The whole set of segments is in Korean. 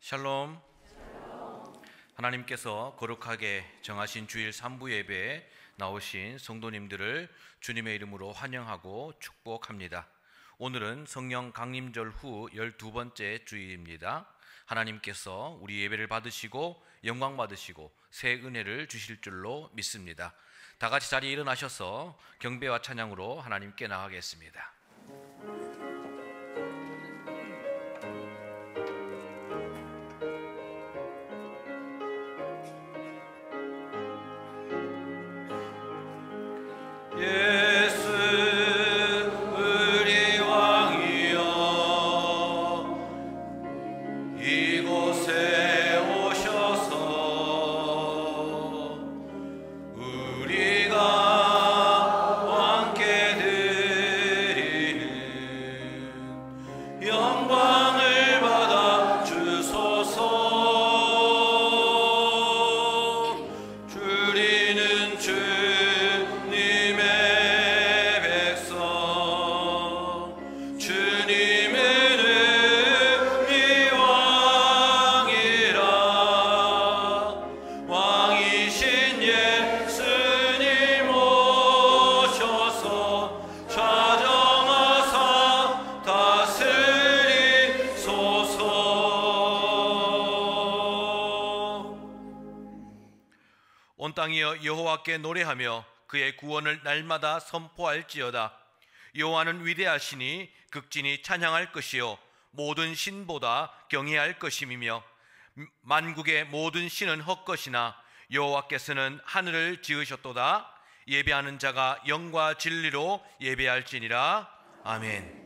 샬롬. 하나님께서 거룩하게 정하신 주일 3부 예배에 나오신 성도님들을 주님의 이름으로 환영하고 축복합니다. 오늘은 성령 강림절 후 12번째 주일입니다. 하나님께서 우리 예배를 받으시고 영광 받으시고 새 은혜를 주실 줄로 믿습니다. 다 같이 자리에 일어나셔서 경배와 찬양으로 하나님께 나아가겠습니다. 온 땅이여 여호와께 노래하며 그의 구원을 날마다 선포할지어다. 여호와는 위대하시니 극진히 찬양할 것이요 모든 신보다 경외할 것임이며 만국의 모든 신은 헛것이나 여호와께서는 하늘을 지으셨도다. 예배하는 자가 영과 진리로 예배할지니라. 아멘.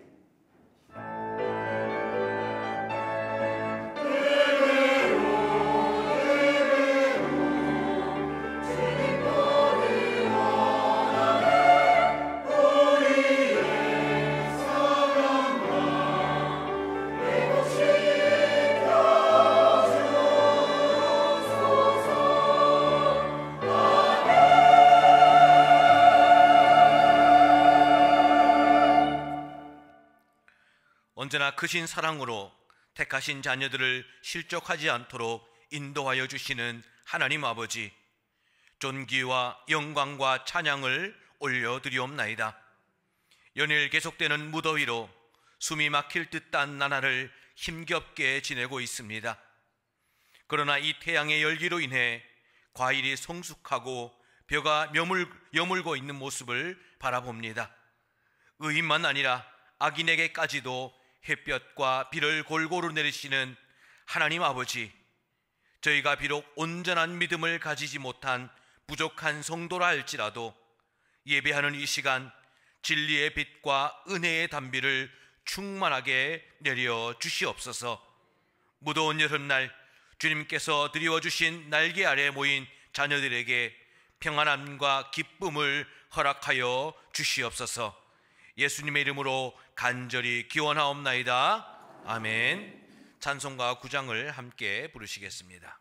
언제나 크신 사랑으로 택하신 자녀들을 실족하지 않도록 인도하여 주시는 하나님 아버지, 존귀와 영광과 찬양을 올려드리옵나이다. 연일 계속되는 무더위로 숨이 막힐 듯한 나날을 힘겹게 지내고 있습니다. 그러나 이 태양의 열기로 인해 과일이 성숙하고 벼가 여물고 있는 모습을 바라봅니다. 의인만 아니라 악인에게까지도 햇볕과 비를 골고루 내리시는 하나님 아버지, 저희가 비록 온전한 믿음을 가지지 못한 부족한 성도라 할지라도 예배하는 이 시간 진리의 빛과 은혜의 단비를 충만하게 내려 주시옵소서. 무더운 여름날 주님께서 드리워주신 날개 아래 모인 자녀들에게 평안함과 기쁨을 허락하여 주시옵소서. 예수님의 이름으로 간절히 기원하옵나이다. 아멘. 찬송가 9장을 함께 부르시겠습니다.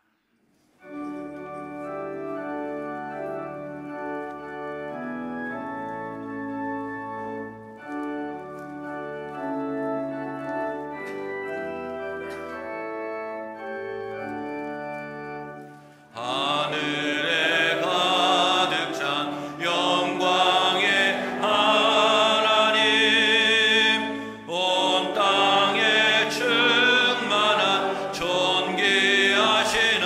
존귀하신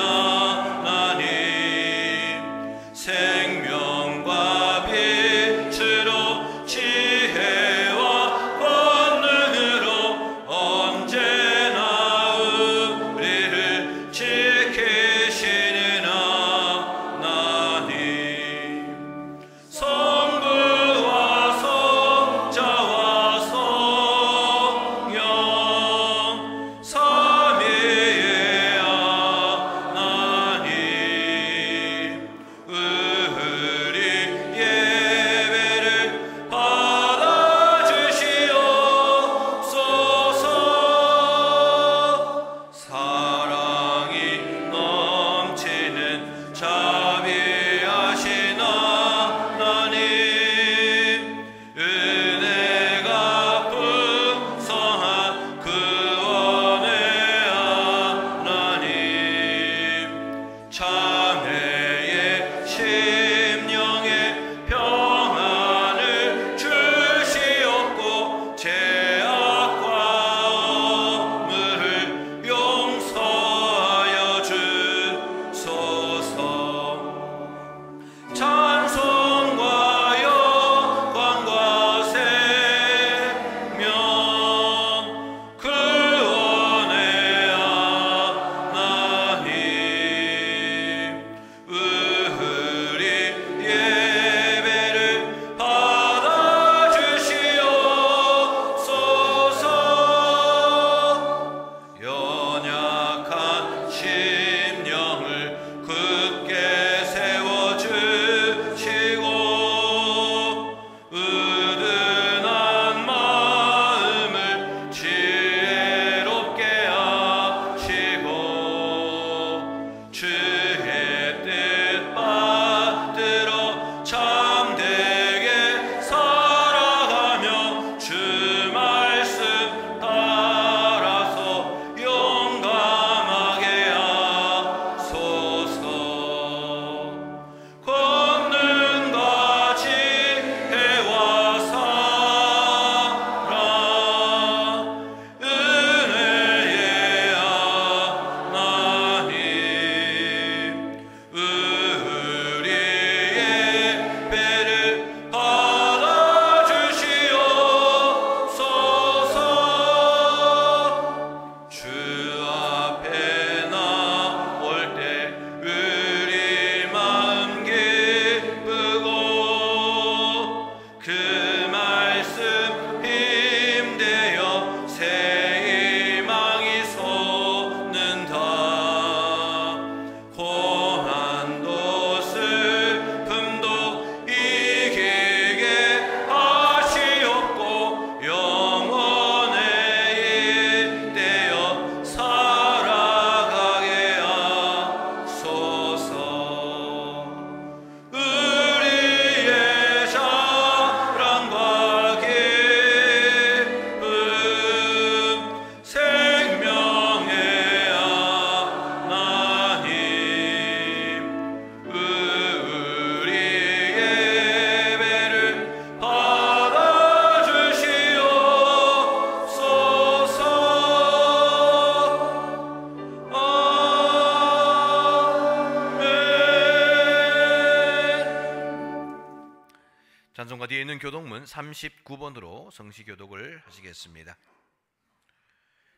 찬송가 뒤에 있는 교독문 39번으로 성시교독을 하시겠습니다.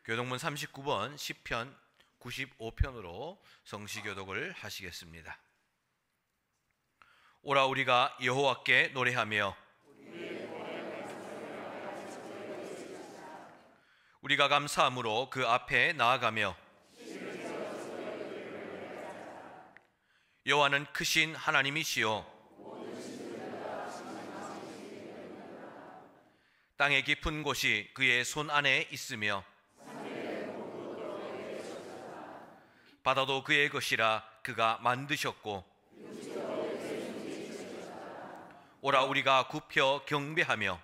교독문 39번 시편 95편으로 성시교독을 하시겠습니다. 오라 우리가 여호와께 노래하며 우리가 감사함으로 그 앞에 나아가며 여호와는 크신 하나님이시요 땅의 깊은 곳이 그의 손 안에 있으며 바다도 그의 것이라 그가 만드셨고 오라 우리가 굽혀 경배하며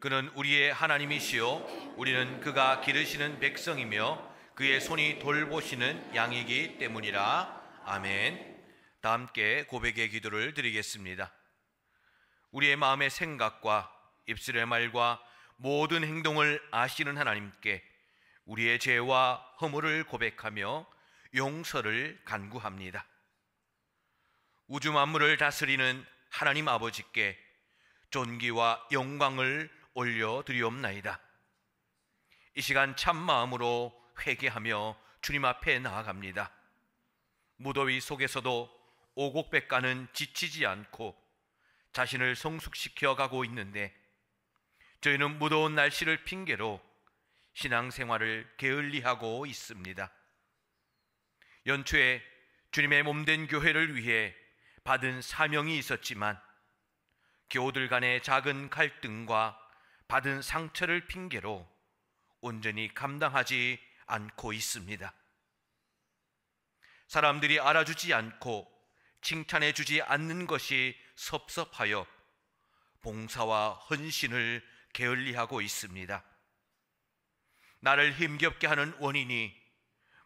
그는 우리의 하나님이시요 우리는 그가 기르시는 백성이며 그의 손이 돌보시는 양이기 때문이라. 아멘. 다 함께 고백의 기도를 드리겠습니다. 우리의 마음의 생각과 입술의 말과 모든 행동을 아시는 하나님께 우리의 죄와 허물을 고백하며 용서를 간구합니다. 우주 만물을 다스리는 하나님 아버지께 존귀와 영광을 올려드리옵나이다. 이 시간 참 마음으로 회개하며 주님 앞에 나아갑니다. 무더위 속에서도 오곡백과는 지치지 않고 자신을 성숙시켜 가고 있는데 저희는 무더운 날씨를 핑계로 신앙생활을 게을리하고 있습니다. 연초에 주님의 몸된 교회를 위해 받은 사명이 있었지만 교우들 간의 작은 갈등과 받은 상처를 핑계로 온전히 감당하지 않고 있습니다. 사람들이 알아주지 않고 칭찬해 주지 않는 것이 섭섭하여 봉사와 헌신을 게을리하고 있습니다. 나를 힘겹게 하는 원인이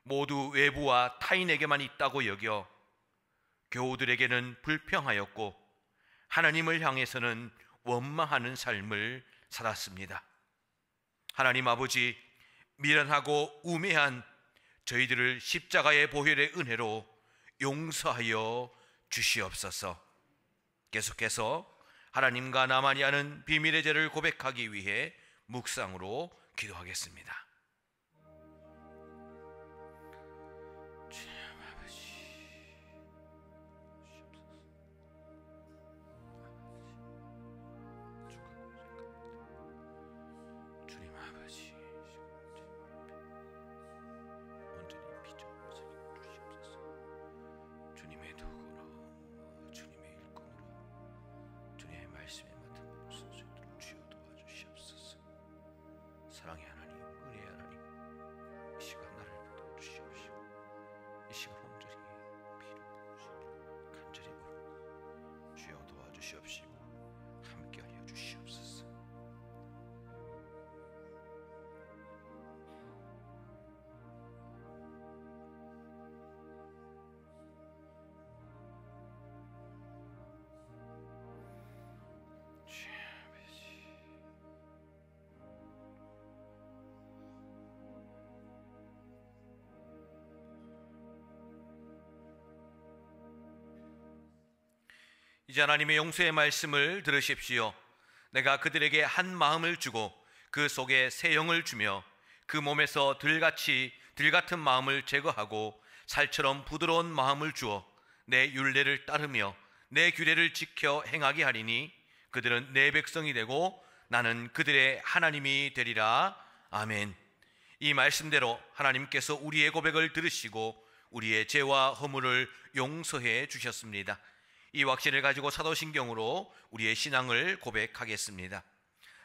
모두 외부와 타인에게만 있다고 여겨 교우들에게는 불평하였고 하나님을 향해서는 원망하는 삶을 살았습니다. 하나님 아버지, 미련하고 우매한 저희들을 십자가의 보혈의 은혜로 용서하여 주시옵소서. 계속해서 하나님과 나만이 아는 비밀의 죄를 고백하기 위해 묵상으로 기도하겠습니다. 사랑의 하나님, 은혜의 하나님, 이 시간 나를 붙들어 주시옵시고 이 시간 온전히 피로 부으시고 간절히 부르고 주여 도와주시옵시고 함께하여 주시옵소서. 이제 하나님의 용서의 말씀을 들으십시오. 내가 그들에게 한 마음을 주고 그 속에 새 영을 주며 그 몸에서 들 같은 마음을 제거하고 살처럼 부드러운 마음을 주어 내 율례를 따르며 내 규례를 지켜 행하게 하리니 그들은 내 백성이 되고 나는 그들의 하나님이 되리라. 아멘. 이 말씀대로 하나님께서 우리의 고백을 들으시고 우리의 죄와 허물을 용서해 주셨습니다. 이 확신을 가지고 사도신경으로 우리의 신앙을 고백하겠습니다.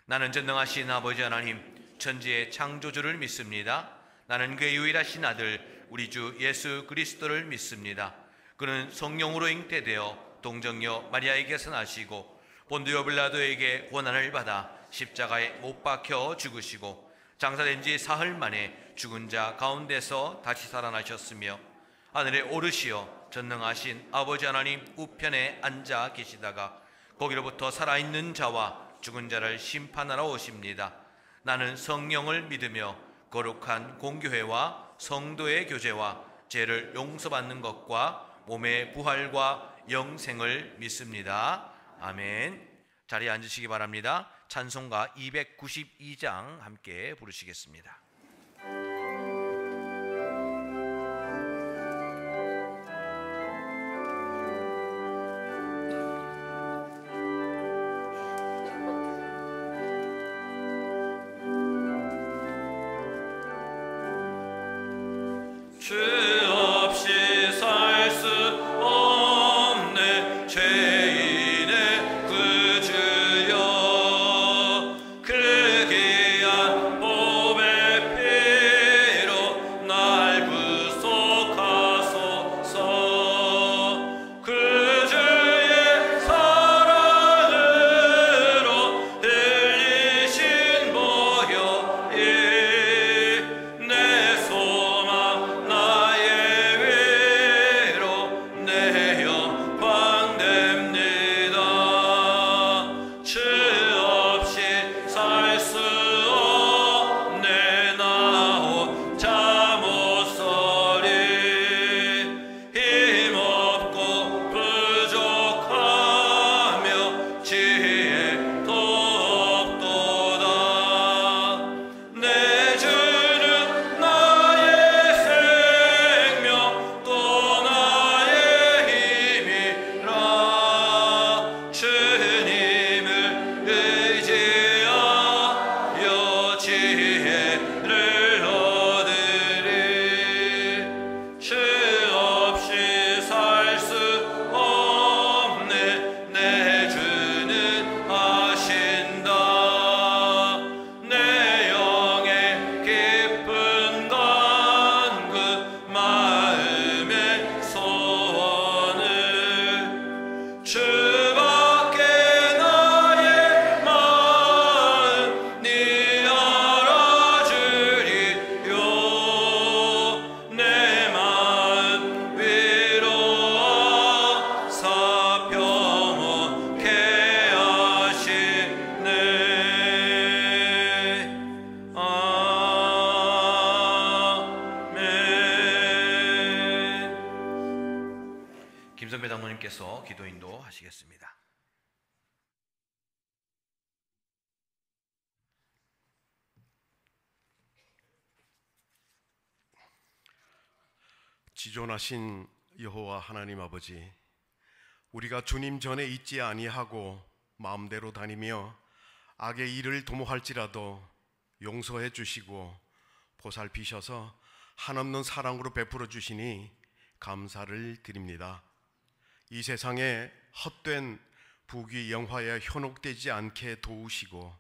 나는 전능하신 아버지 하나님, 천지의 창조주를 믿습니다. 나는 그의 유일하신 아들 우리 주 예수 그리스도를 믿습니다. 그는 성령으로 잉태되어 동정녀 마리아에게서 나시고 본디오 빌라도에게 고난을 받아 십자가에 못 박혀 죽으시고 장사된 지 사흘 만에 죽은 자 가운데서 다시 살아나셨으며 하늘에 오르시어 전능하신 아버지 하나님 우편에 앉아 계시다가 거기로부터 살아있는 자와 죽은 자를 심판하러 오십니다. 나는 성령을 믿으며 거룩한 공교회와 성도의 교제와 죄를 용서받는 것과 몸의 부활과 영생을 믿습니다. 아멘. 자리에 앉으시기 바랍니다. 찬송가 292장 함께 부르시겠습니다. 김성배 장로님께서 기도 인도하시겠습니다. 지존하신 여호와 하나님 아버지, 우리가 주님 전에 있지 아니하고 마음대로 다니며 악의 일을 도모할지라도 용서해 주시고 보살피셔서 한없는 사랑으로 베풀어 주시니 감사를 드립니다. 이 세상에 헛된 부귀 영화에 현혹되지 않게 도우시고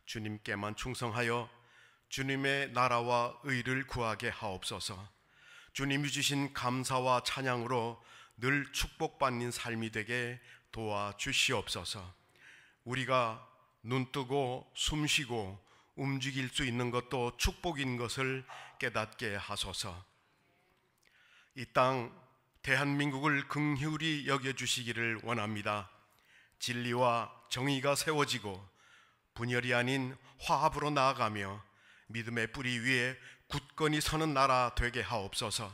주님께만 충성하여 주님의 나라와 의를 구하게 하옵소서. 주님이 주신 감사와 찬양으로 늘 축복받는 삶이 되게 도와주시옵소서. 우리가 눈뜨고 숨쉬고 움직일 수 있는 것도 축복인 것을 깨닫게 하소서. 이 땅 대한민국을 긍휼히 여겨주시기를 원합니다. 진리와 정의가 세워지고 분열이 아닌 화합으로 나아가며 믿음의 뿌리 위에 굳건히 서는 나라 되게 하옵소서.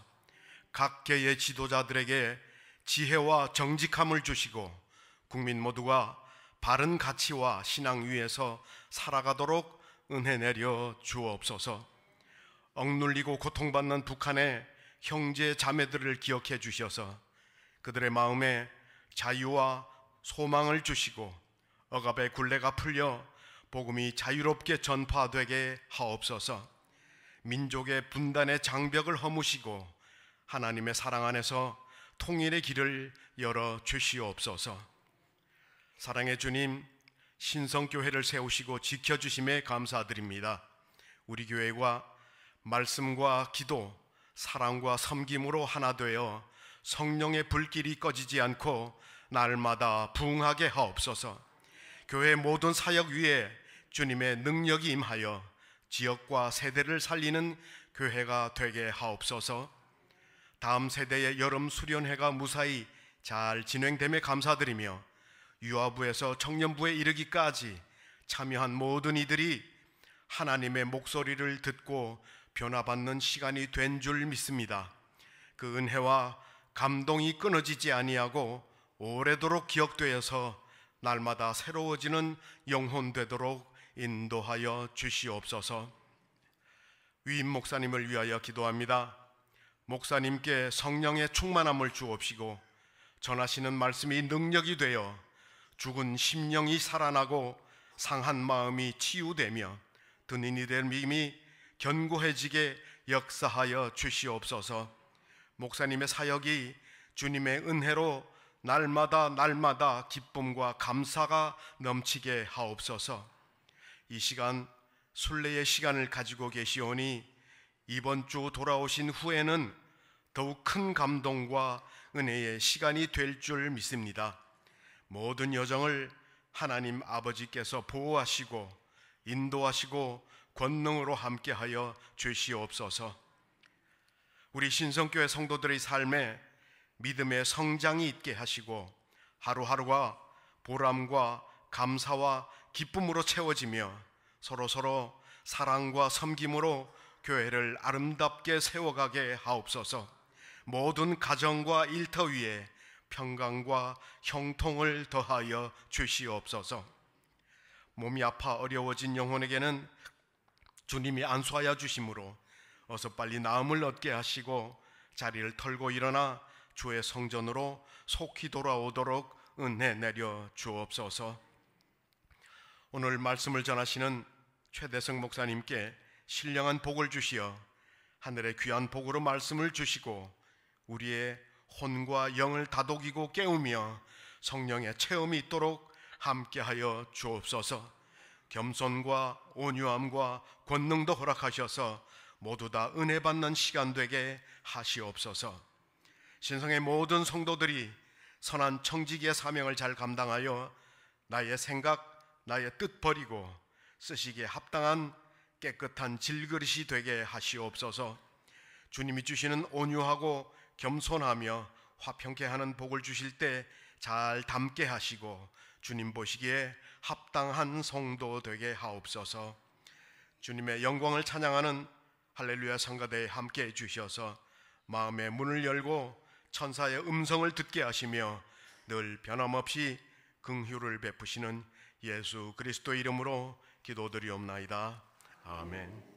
각 계의 지도자들에게 지혜와 정직함을 주시고 국민 모두가 바른 가치와 신앙 위에서 살아가도록 은혜 내려 주옵소서. 억눌리고 고통받는 북한의 형제 자매들을 기억해 주셔서 그들의 마음에 자유와 소망을 주시고 억압의 굴레가 풀려 복음이 자유롭게 전파되게 하옵소서. 민족의 분단의 장벽을 허무시고 하나님의 사랑 안에서 통일의 길을 열어 주시옵소서. 사랑의 주님, 신성교회를 세우시고 지켜주심에 감사드립니다. 우리 교회가 말씀과 기도, 사랑과 섬김으로 하나 되어 성령의 불길이 꺼지지 않고 날마다 부흥하게 하옵소서. 교회 모든 사역 위에 주님의 능력이 임하여 지역과 세대를 살리는 교회가 되게 하옵소서. 다음 세대의 여름 수련회가 무사히 잘 진행됨에 감사드리며 유아부에서 청년부에 이르기까지 참여한 모든 이들이 하나님의 목소리를 듣고 변화받는 시간이 된 줄 믿습니다. 그 은혜와 감동이 끊어지지 아니하고 오래도록 기억되어서 날마다 새로워지는 영혼 되도록 인도하여 주시옵소서. 위임 목사님을 위하여 기도합니다. 목사님께 성령의 충만함을 주옵시고 전하시는 말씀이 능력이 되어 죽은 심령이 살아나고 상한 마음이 치유되며 드는 이들 믿음이 견고해지게 역사하여 주시옵소서. 목사님의 사역이 주님의 은혜로 날마다 기쁨과 감사가 넘치게 하옵소서. 이 시간 순례의 시간을 가지고 계시오니 이번 주 돌아오신 후에는 더욱 큰 감동과 은혜의 시간이 될 줄 믿습니다. 모든 여정을 하나님 아버지께서 보호하시고 인도하시고 권능으로 함께하여 주시옵소서. 우리 신성교회 성도들의 삶에 믿음의 성장이 있게 하시고 하루하루가 보람과 감사와 기쁨으로 채워지며 서로서로 사랑과 섬김으로 교회를 아름답게 세워가게 하옵소서. 모든 가정과 일터 위에 평강과 형통을 더하여 주시옵소서. 몸이 아파 어려워진 영혼에게는 주님이 안수하여 주심으로 어서 빨리 나음을 얻게 하시고 자리를 털고 일어나 주의 성전으로 속히 돌아오도록 은혜 내려 주옵소서. 오늘 말씀을 전하시는 최대성 목사님께 신령한 복을 주시어 하늘의 귀한 복으로 말씀을 주시고 우리의 혼과 영을 다독이고 깨우며 성령의 체험이 있도록 함께하여 주옵소서. 겸손과 온유함과 권능도 허락하셔서 모두 다 은혜 받는 시간 되게 하시옵소서. 신성의 모든 성도들이 선한 청지기의 사명을 잘 감당하여 나의 생각, 나의 뜻 버리고 쓰시기에 합당한 깨끗한 질그릇이 되게 하시옵소서. 주님이 주시는 온유하고 겸손하며 화평케 하는 복을 주실 때 잘 담게 하시고 주님 보시기에 합당한 성도 되게 하옵소서. 주님의 영광을 찬양하는 할렐루야 성가대에 함께 해주셔서 마음의 문을 열고 천사의 음성을 듣게 하시며 늘 변함없이 긍휼을 베푸시는 예수 그리스도 이름으로 기도드리옵나이다. 아멘.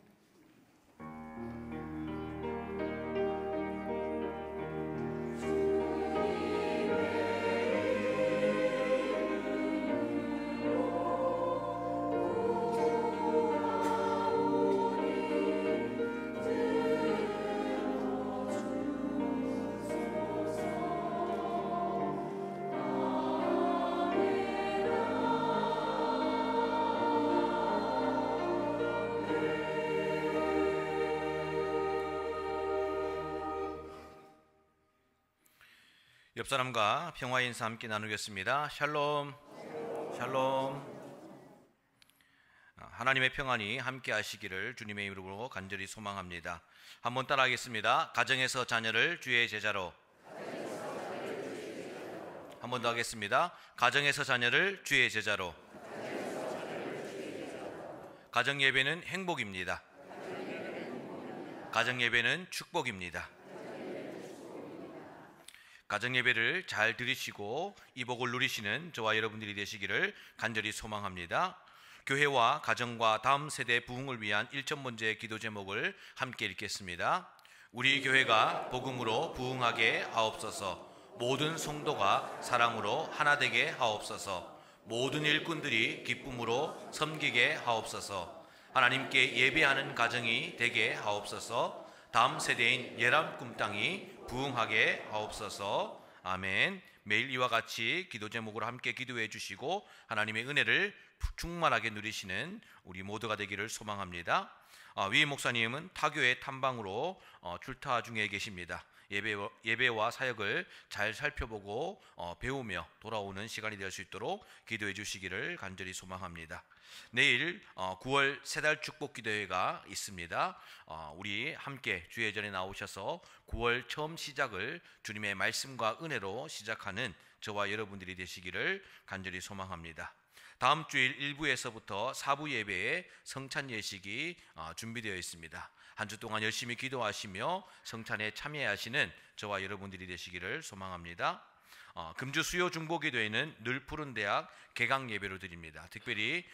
옆 사람과 평화 인사 함께 나누겠습니다. 샬롬, 샬롬. 하나님의 평안이 함께 하시기를 주님의 이름으로 간절히 소망합니다. 한번 따라하겠습니다. 가정에서 자녀를 주의 제자로. 한 번 더 하겠습니다. 가정에서 자녀를 주의 제자로. 가정 예배는 행복입니다. 가정 예배는 축복입니다. 가정 예배를 잘 들으시고 이 복을 누리시는 저와 여러분들이 되시기를 간절히 소망합니다. 교회와 가정과 다음 세대 부흥을 위한 1천 번째 기도 제목을 함께 읽겠습니다. 우리 교회가 복음으로 부흥하게 하옵소서. 모든 성도가 사랑으로 하나 되게 하옵소서. 모든 일꾼들이 기쁨으로 섬기게 하옵소서. 하나님께 예배하는 가정이 되게 하옵소서. 다음 세대인 예람 꿈땅이 부흥하게 하옵소서. 아멘. 매일 이와 같이 기도 제목으로 함께 기도해 주시고 하나님의 은혜를 충만하게 누리시는 우리 모두가 되기를 소망합니다. 위 목사님은 타교의 탐방으로 출타 중에 계십니다. 예배와 사역을 잘 살펴보고 배우며 돌아오는 시간이 될 수 있도록 기도해 주시기를 간절히 소망합니다. 내일 9월 세달 축복 기도회가 있습니다. 우리 함께 주의 전에 나오셔서 9월 처음 시작을 주님의 말씀과 은혜로 시작하는 저와 여러분들이 되시기를 간절히 소망합니다. 다음 주일 1부에서부터 4부 예배에 성찬 예식이 준비되어 있습니다. 한 주 동안 열심히 기도하시며 성찬에 참여하시는 저와 여러분들이 되시기를 소망합니다. 금주 수요 중보기도회는 늘 푸른 대학 개강 예배로 드립니다. 특별히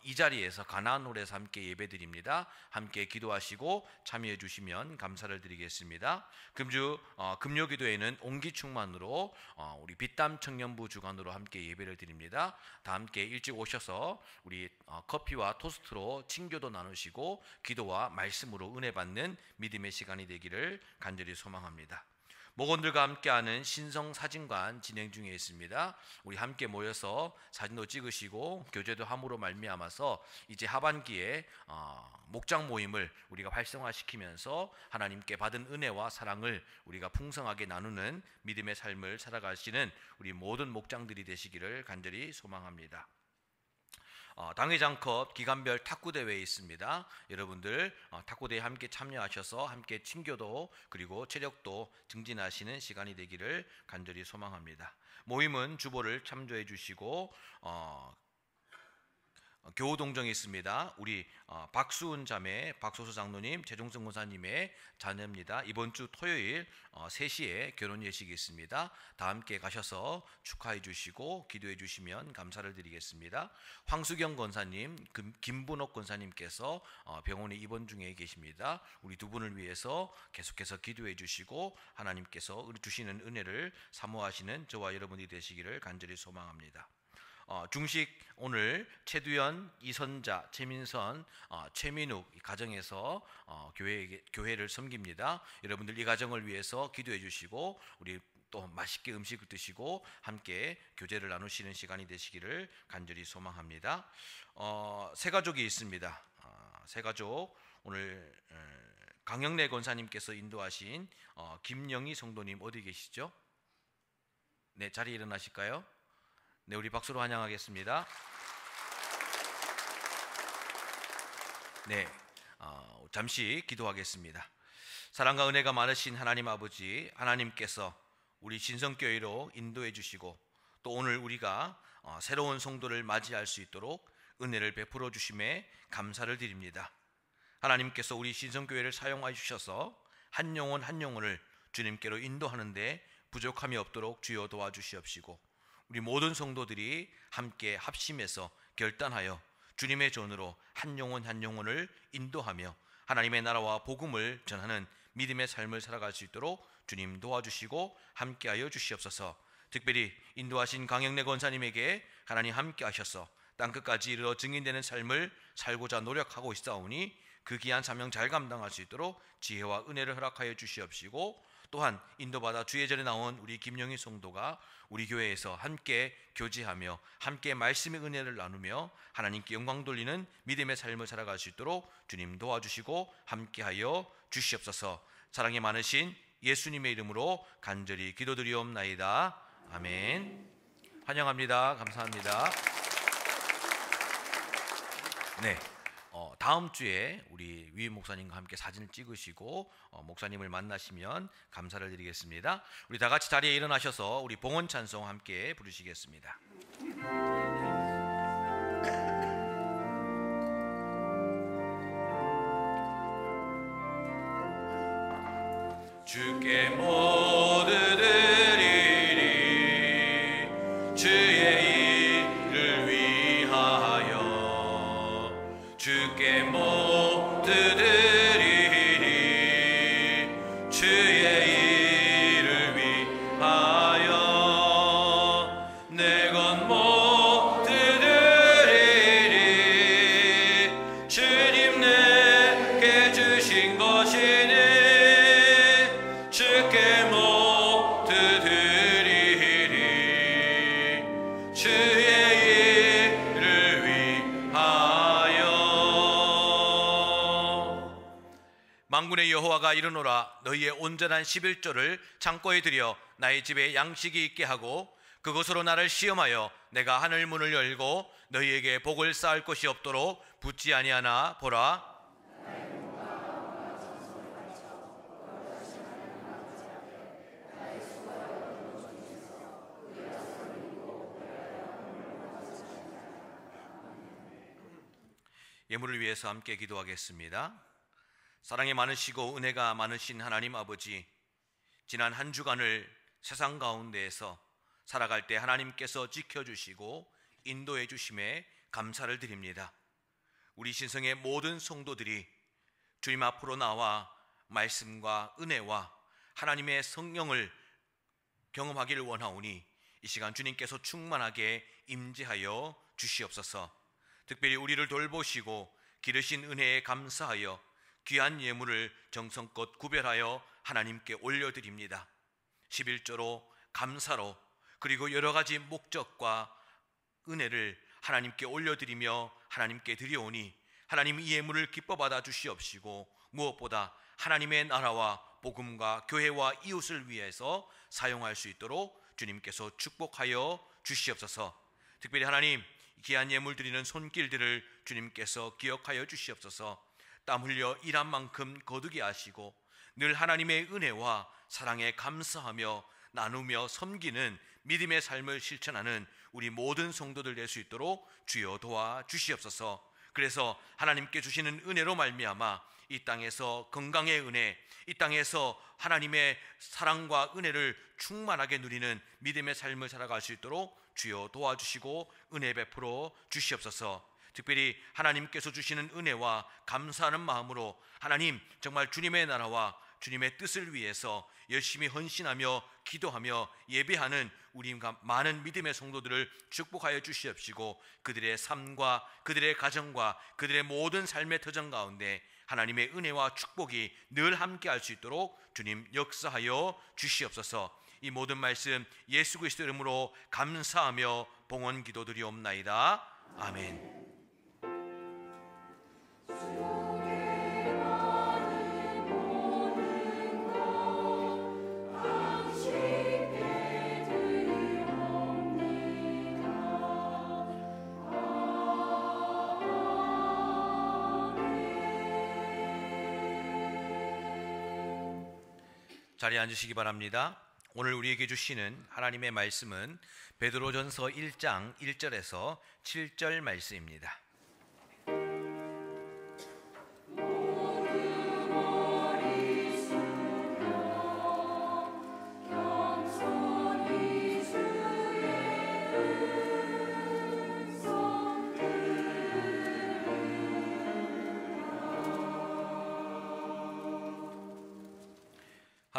이 자리에서 가나안홀에서 함께 예배 드립니다. 함께 기도하시고 참여해 주시면 감사를 드리겠습니다. 금주 금요기도회는 온기충만으로 우리 빛담 청년부 주관으로 함께 예배를 드립니다. 다 함께 일찍 오셔서 우리 커피와 토스트로 친교도 나누시고 기도와 말씀으로 은혜 받는 믿음의 시간이 되기를 간절히 소망합니다. 목원들과 함께하는 신성 사진관 진행 중에 있습니다. 우리 함께 모여서 사진도 찍으시고 교제도 함으로 말미암아서 이제 하반기에 목장 모임을 우리가 활성화시키면서 하나님께 받은 은혜와 사랑을 우리가 풍성하게 나누는 믿음의 삶을 살아가시는 우리 모든 목장들이 되시기를 간절히 소망합니다. 당회장컵 기간별 탁구대회 있습니다. 여러분들 탁구대회 함께 참여하셔서 함께 친교도 그리고 체력도 증진하시는 시간이 되기를 간절히 소망합니다. 모임은 주보를 참조해 주시고 교우동정이 있습니다. 우리 박수은 자매, 박소수 장로님, 최종성 권사님의 자녀입니다. 이번 주 토요일 3시에 결혼 예식이 있습니다. 다 함께 가셔서 축하해 주시고 기도해 주시면 감사를 드리겠습니다. 황수경 권사님, 김분옥 권사님께서 병원에 입원 중에 계십니다. 우리 두 분을 위해서 계속해서 기도해 주시고 하나님께서 주시는 은혜를 사모하시는 저와 여러분이 되시기를 간절히 소망합니다. 중식 오늘 최두현, 이선자, 최민선, 최민욱 이 가정에서 교회를 섬깁니다. 여러분들 이 가정을 위해서 기도해 주시고 우리 또 맛있게 음식을 드시고 함께 교제를 나누시는 시간이 되시기를 간절히 소망합니다. 새 가족이 있습니다. 새 가족 오늘 강영래 권사님께서 인도하신 김영희 성도님 어디 계시죠? 네, 자리에 일어나실까요? 네, 우리 박수로 환영하겠습니다. 네, 잠시 기도하겠습니다. 사랑과 은혜가 많으신 하나님 아버지, 하나님께서 우리 신성교회로 인도해 주시고 또 오늘 우리가 새로운 성도를 맞이할 수 있도록 은혜를 베풀어 주심에 감사를 드립니다. 하나님께서 우리 신성교회를 사용하여 주셔서 한 영혼 한 영혼을 주님께로 인도하는 데 부족함이 없도록 주여 도와주시옵시고 우리 모든 성도들이 함께 합심해서 결단하여 주님의 전으로 한 영혼 한 영혼을 인도하며 하나님의 나라와 복음을 전하는 믿음의 삶을 살아갈 수 있도록 주님 도와주시고 함께하여 주시옵소서. 특별히 인도하신 강영래 권사님에게 하나님 함께하셔서 땅끝까지 이르러 증인되는 삶을 살고자 노력하고 있사오니 그 귀한 사명 잘 감당할 수 있도록 지혜와 은혜를 허락하여 주시옵시고 또한 인도받아 주의 전에 나온 우리 김영희 성도가 우리 교회에서 함께 교제하며 함께 말씀의 은혜를 나누며 하나님께 영광 돌리는 믿음의 삶을 살아갈 수 있도록 주님 도와주시고 함께하여 주시옵소서. 사랑이 많으신 예수님의 이름으로 간절히 기도드리옵나이다. 아멘. 환영합니다. 감사합니다. 네. 다음 주에 우리 위임 목사님과 함께 사진을 찍으시고 목사님을 만나시면 감사를 드리겠습니다. 우리 다 같이 자리에 일어나셔서 우리 봉헌 찬송 함께 부르시겠습니다. 주께 모두 드리리 주의 일을 위하여 주께 모두 드리리 주의 일을 위하여 내 것 모두 드리리 주님 내게 주신 것이니 주께 모두 드리리 주의 일을 위하여. 만군의 여호와가 이르노라 너희의 온전한 11조를 창고에 들여 나의 집에 양식이 있게 하고 그것으로 나를 시험하여 내가 하늘 문을 열고 너희에게 복을 쌓을 것이 없도록 붙지 아니하나 보라. 예물을 위해서 함께 기도하겠습니다. 사랑이 많으시고 은혜가 많으신 하나님 아버지, 지난 한 주간을 세상 가운데에서 살아갈 때 하나님께서 지켜주시고 인도해 주심에 감사를 드립니다. 우리 신성의 모든 성도들이 주님 앞으로 나와 말씀과 은혜와 하나님의 성령을 경험하기를 원하오니 이 시간 주님께서 충만하게 임재하여 주시옵소서. 특별히 우리를 돌보시고 기르신 은혜에 감사하여 귀한 예물을 정성껏 구별하여 하나님께 올려드립니다. 11조로 감사로 그리고 여러 가지 목적과 은혜를 하나님께 올려드리며 하나님께 드려오니 하나님 이 예물을 기뻐 받아 주시옵시고 무엇보다 하나님의 나라와 복음과 교회와 이웃을 위해서 사용할 수 있도록 주님께서 축복하여 주시옵소서. 특별히 하나님 귀한 예물 드리는 손길들을 주님께서 기억하여 주시옵소서. 땀 흘려 일한 만큼 거두게 하시고 늘 하나님의 은혜와 사랑에 감사하며 나누며 섬기는 믿음의 삶을 실천하는 우리 모든 성도들 될 수 있도록 주여 도와 주시옵소서. 그래서 하나님께 주시는 은혜로 말미암아 이 땅에서 건강의 은혜, 이 땅에서 하나님의 사랑과 은혜를 충만하게 누리는 믿음의 삶을 살아갈 수 있도록 주여 도와주시고 은혜 베풀어 주시옵소서. 특별히 하나님께서 주시는 은혜와 감사하는 마음으로 하나님 정말 주님의 나라와 주님의 뜻을 위해서 열심히 헌신하며 기도하며 예배하는 우리 많은 믿음의 성도들을 축복하여 주시옵시고 그들의 삶과 그들의 가정과 그들의 모든 삶의 터전 가운데 하나님의 은혜와 축복이 늘 함께 할 수 있도록 주님 역사하여 주시옵소서. 이 모든 말씀 예수 그리스도 이름으로 감사하며 봉헌 기도드리옵나이다. 아멘. 자리에 앉으시기 바랍니다. 오늘 우리에게 주시는 하나님의 말씀은 베드로전서 1장 1절에서 7절 말씀입니다.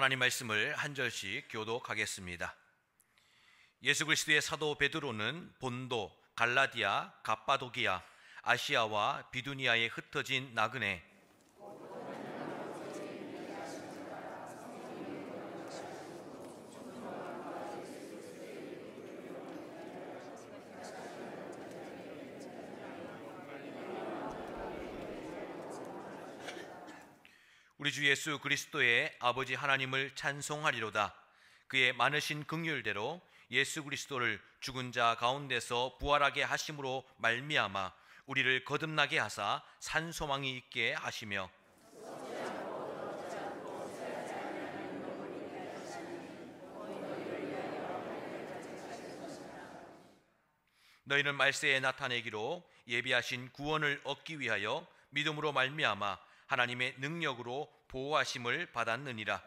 하나님 말씀을 한 절씩 교독하겠습니다. 예수 그리스도의 사도 베드로는 본도, 갈라디아, 갑바도기아, 아시아와 비두니아에 흩어진 나그네 우리 주 예수 그리스도의 아버지 하나님을 찬송하리로다. 그의 많으신 긍휼대로 예수 그리스도를 죽은 자 가운데서 부활하게 하심으로 말미암아 우리를 거듭나게 하사 산 소망이 있게 하시며 너희는 말세에 나타내기로 예비하신 구원을 얻기 위하여 믿음으로 말미암아 하나님의 능력으로 보호하심을 받았느니라.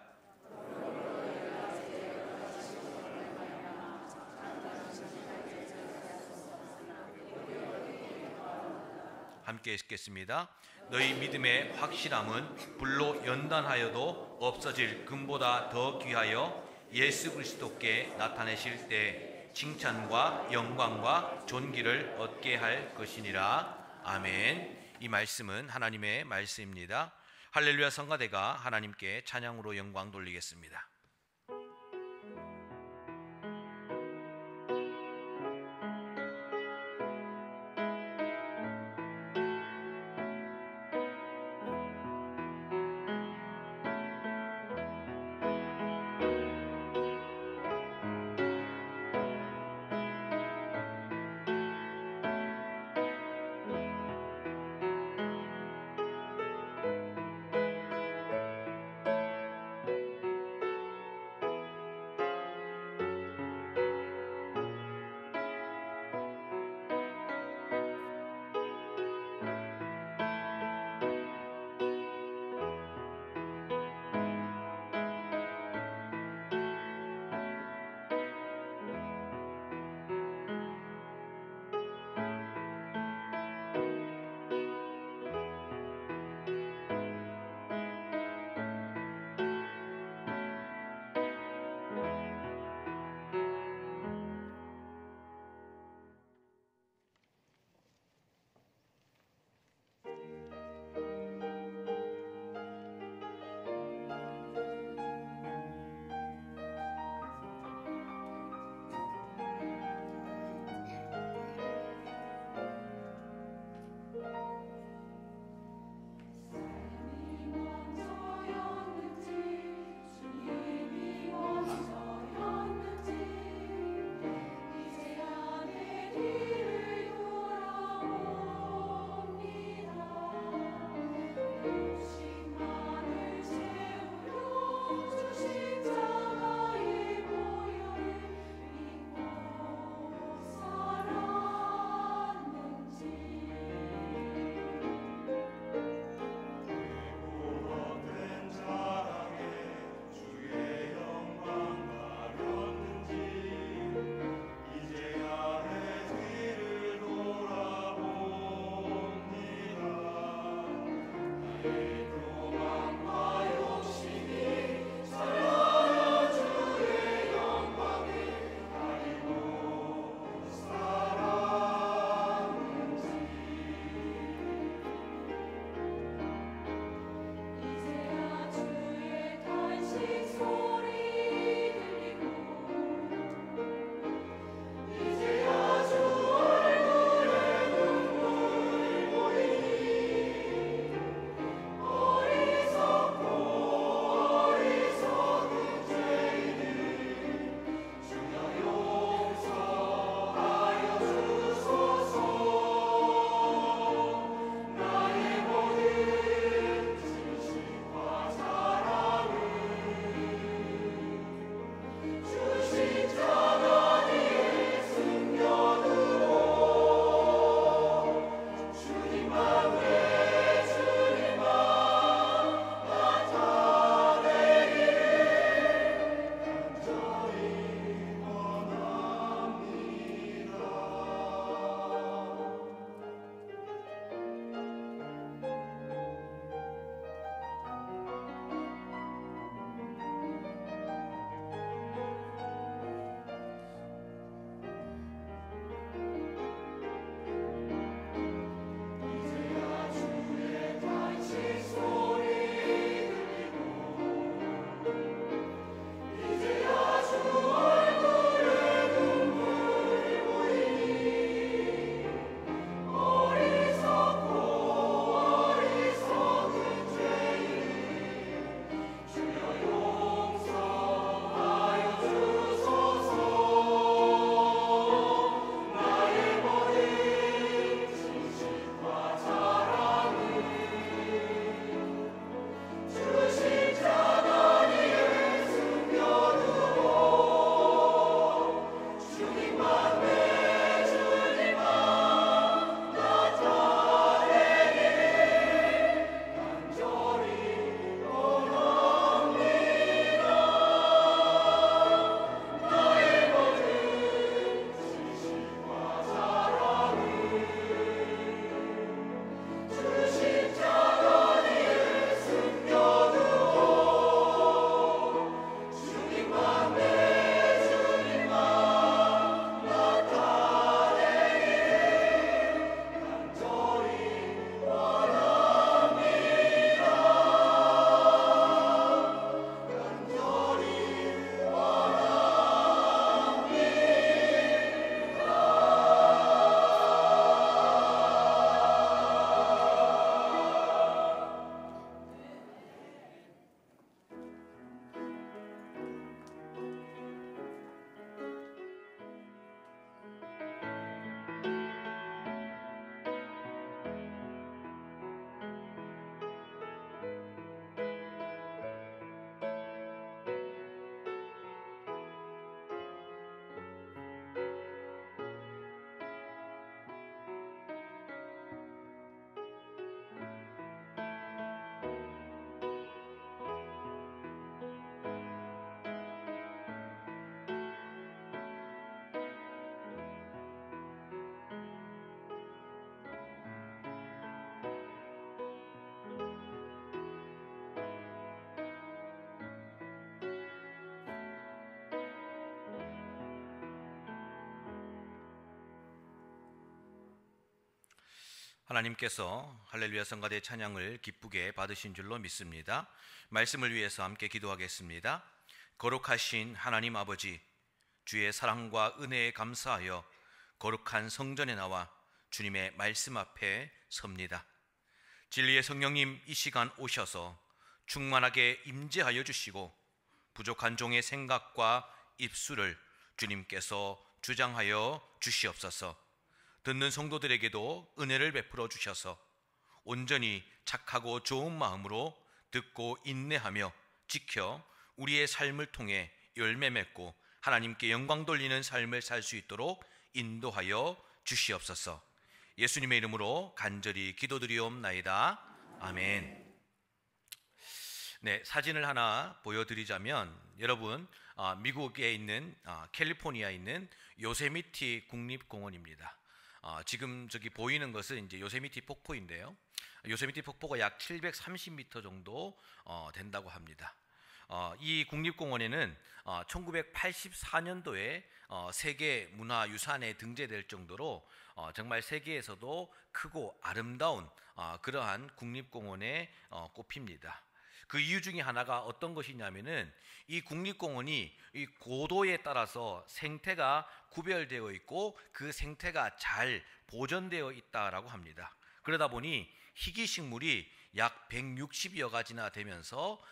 함께 읽겠습니다. 너희 믿음의 확실함은 불로 연단하여도 없어질 금보다 더 귀하여 예수 그리스도께 나타내실 때 칭찬과 영광과 존귀를 얻게 할 것이니라. 아멘. 이 말씀은 하나님의 말씀입니다. 할렐루야 성가대가 하나님께 찬양으로 영광 돌리겠습니다. 하나님께서 할렐루야 성가대 찬양을 기쁘게 받으신 줄로 믿습니다. 말씀을 위해서 함께 기도하겠습니다. 거룩하신 하나님 아버지, 주의 사랑과 은혜에 감사하여 거룩한 성전에 나와 주님의 말씀 앞에 섭니다. 진리의 성령님, 이 시간 오셔서 충만하게 임재하여 주시고 부족한 종의 생각과 입술을 주님께서 주장하여 주시옵소서. 듣는 성도들에게도 은혜를 베풀어 주셔서 온전히 착하고 좋은 마음으로 듣고 인내하며 지켜 우리의 삶을 통해 열매 맺고 하나님께 영광 돌리는 삶을 살 수 있도록 인도하여 주시옵소서. 예수님의 이름으로 간절히 기도드리옵나이다. 아멘. 네, 사진을 하나 보여드리자면 여러분, 미국에 있는 캘리포니아에 있는 요세미티 국립공원입니다. 지금 저기 보이는 것은 이제 요세미티 폭포인데요. 요세미티 폭포가 약 730m 정도 된다고 합니다. 이 국립공원에는 1984년도에 세계 문화유산에 등재될 정도로 정말 세계에서도 크고 아름다운 그러한 국립공원에 꼽힙니다. 그 이유 중에 하나가 어떤 것이냐면은 이 국립공원이 이 고도에 따라서 생태가 구별되어 있고 그 생태가 잘 보존되어 있다라고 합니다. 그러다 보니 희귀식물이 약 160여 가지나 되면서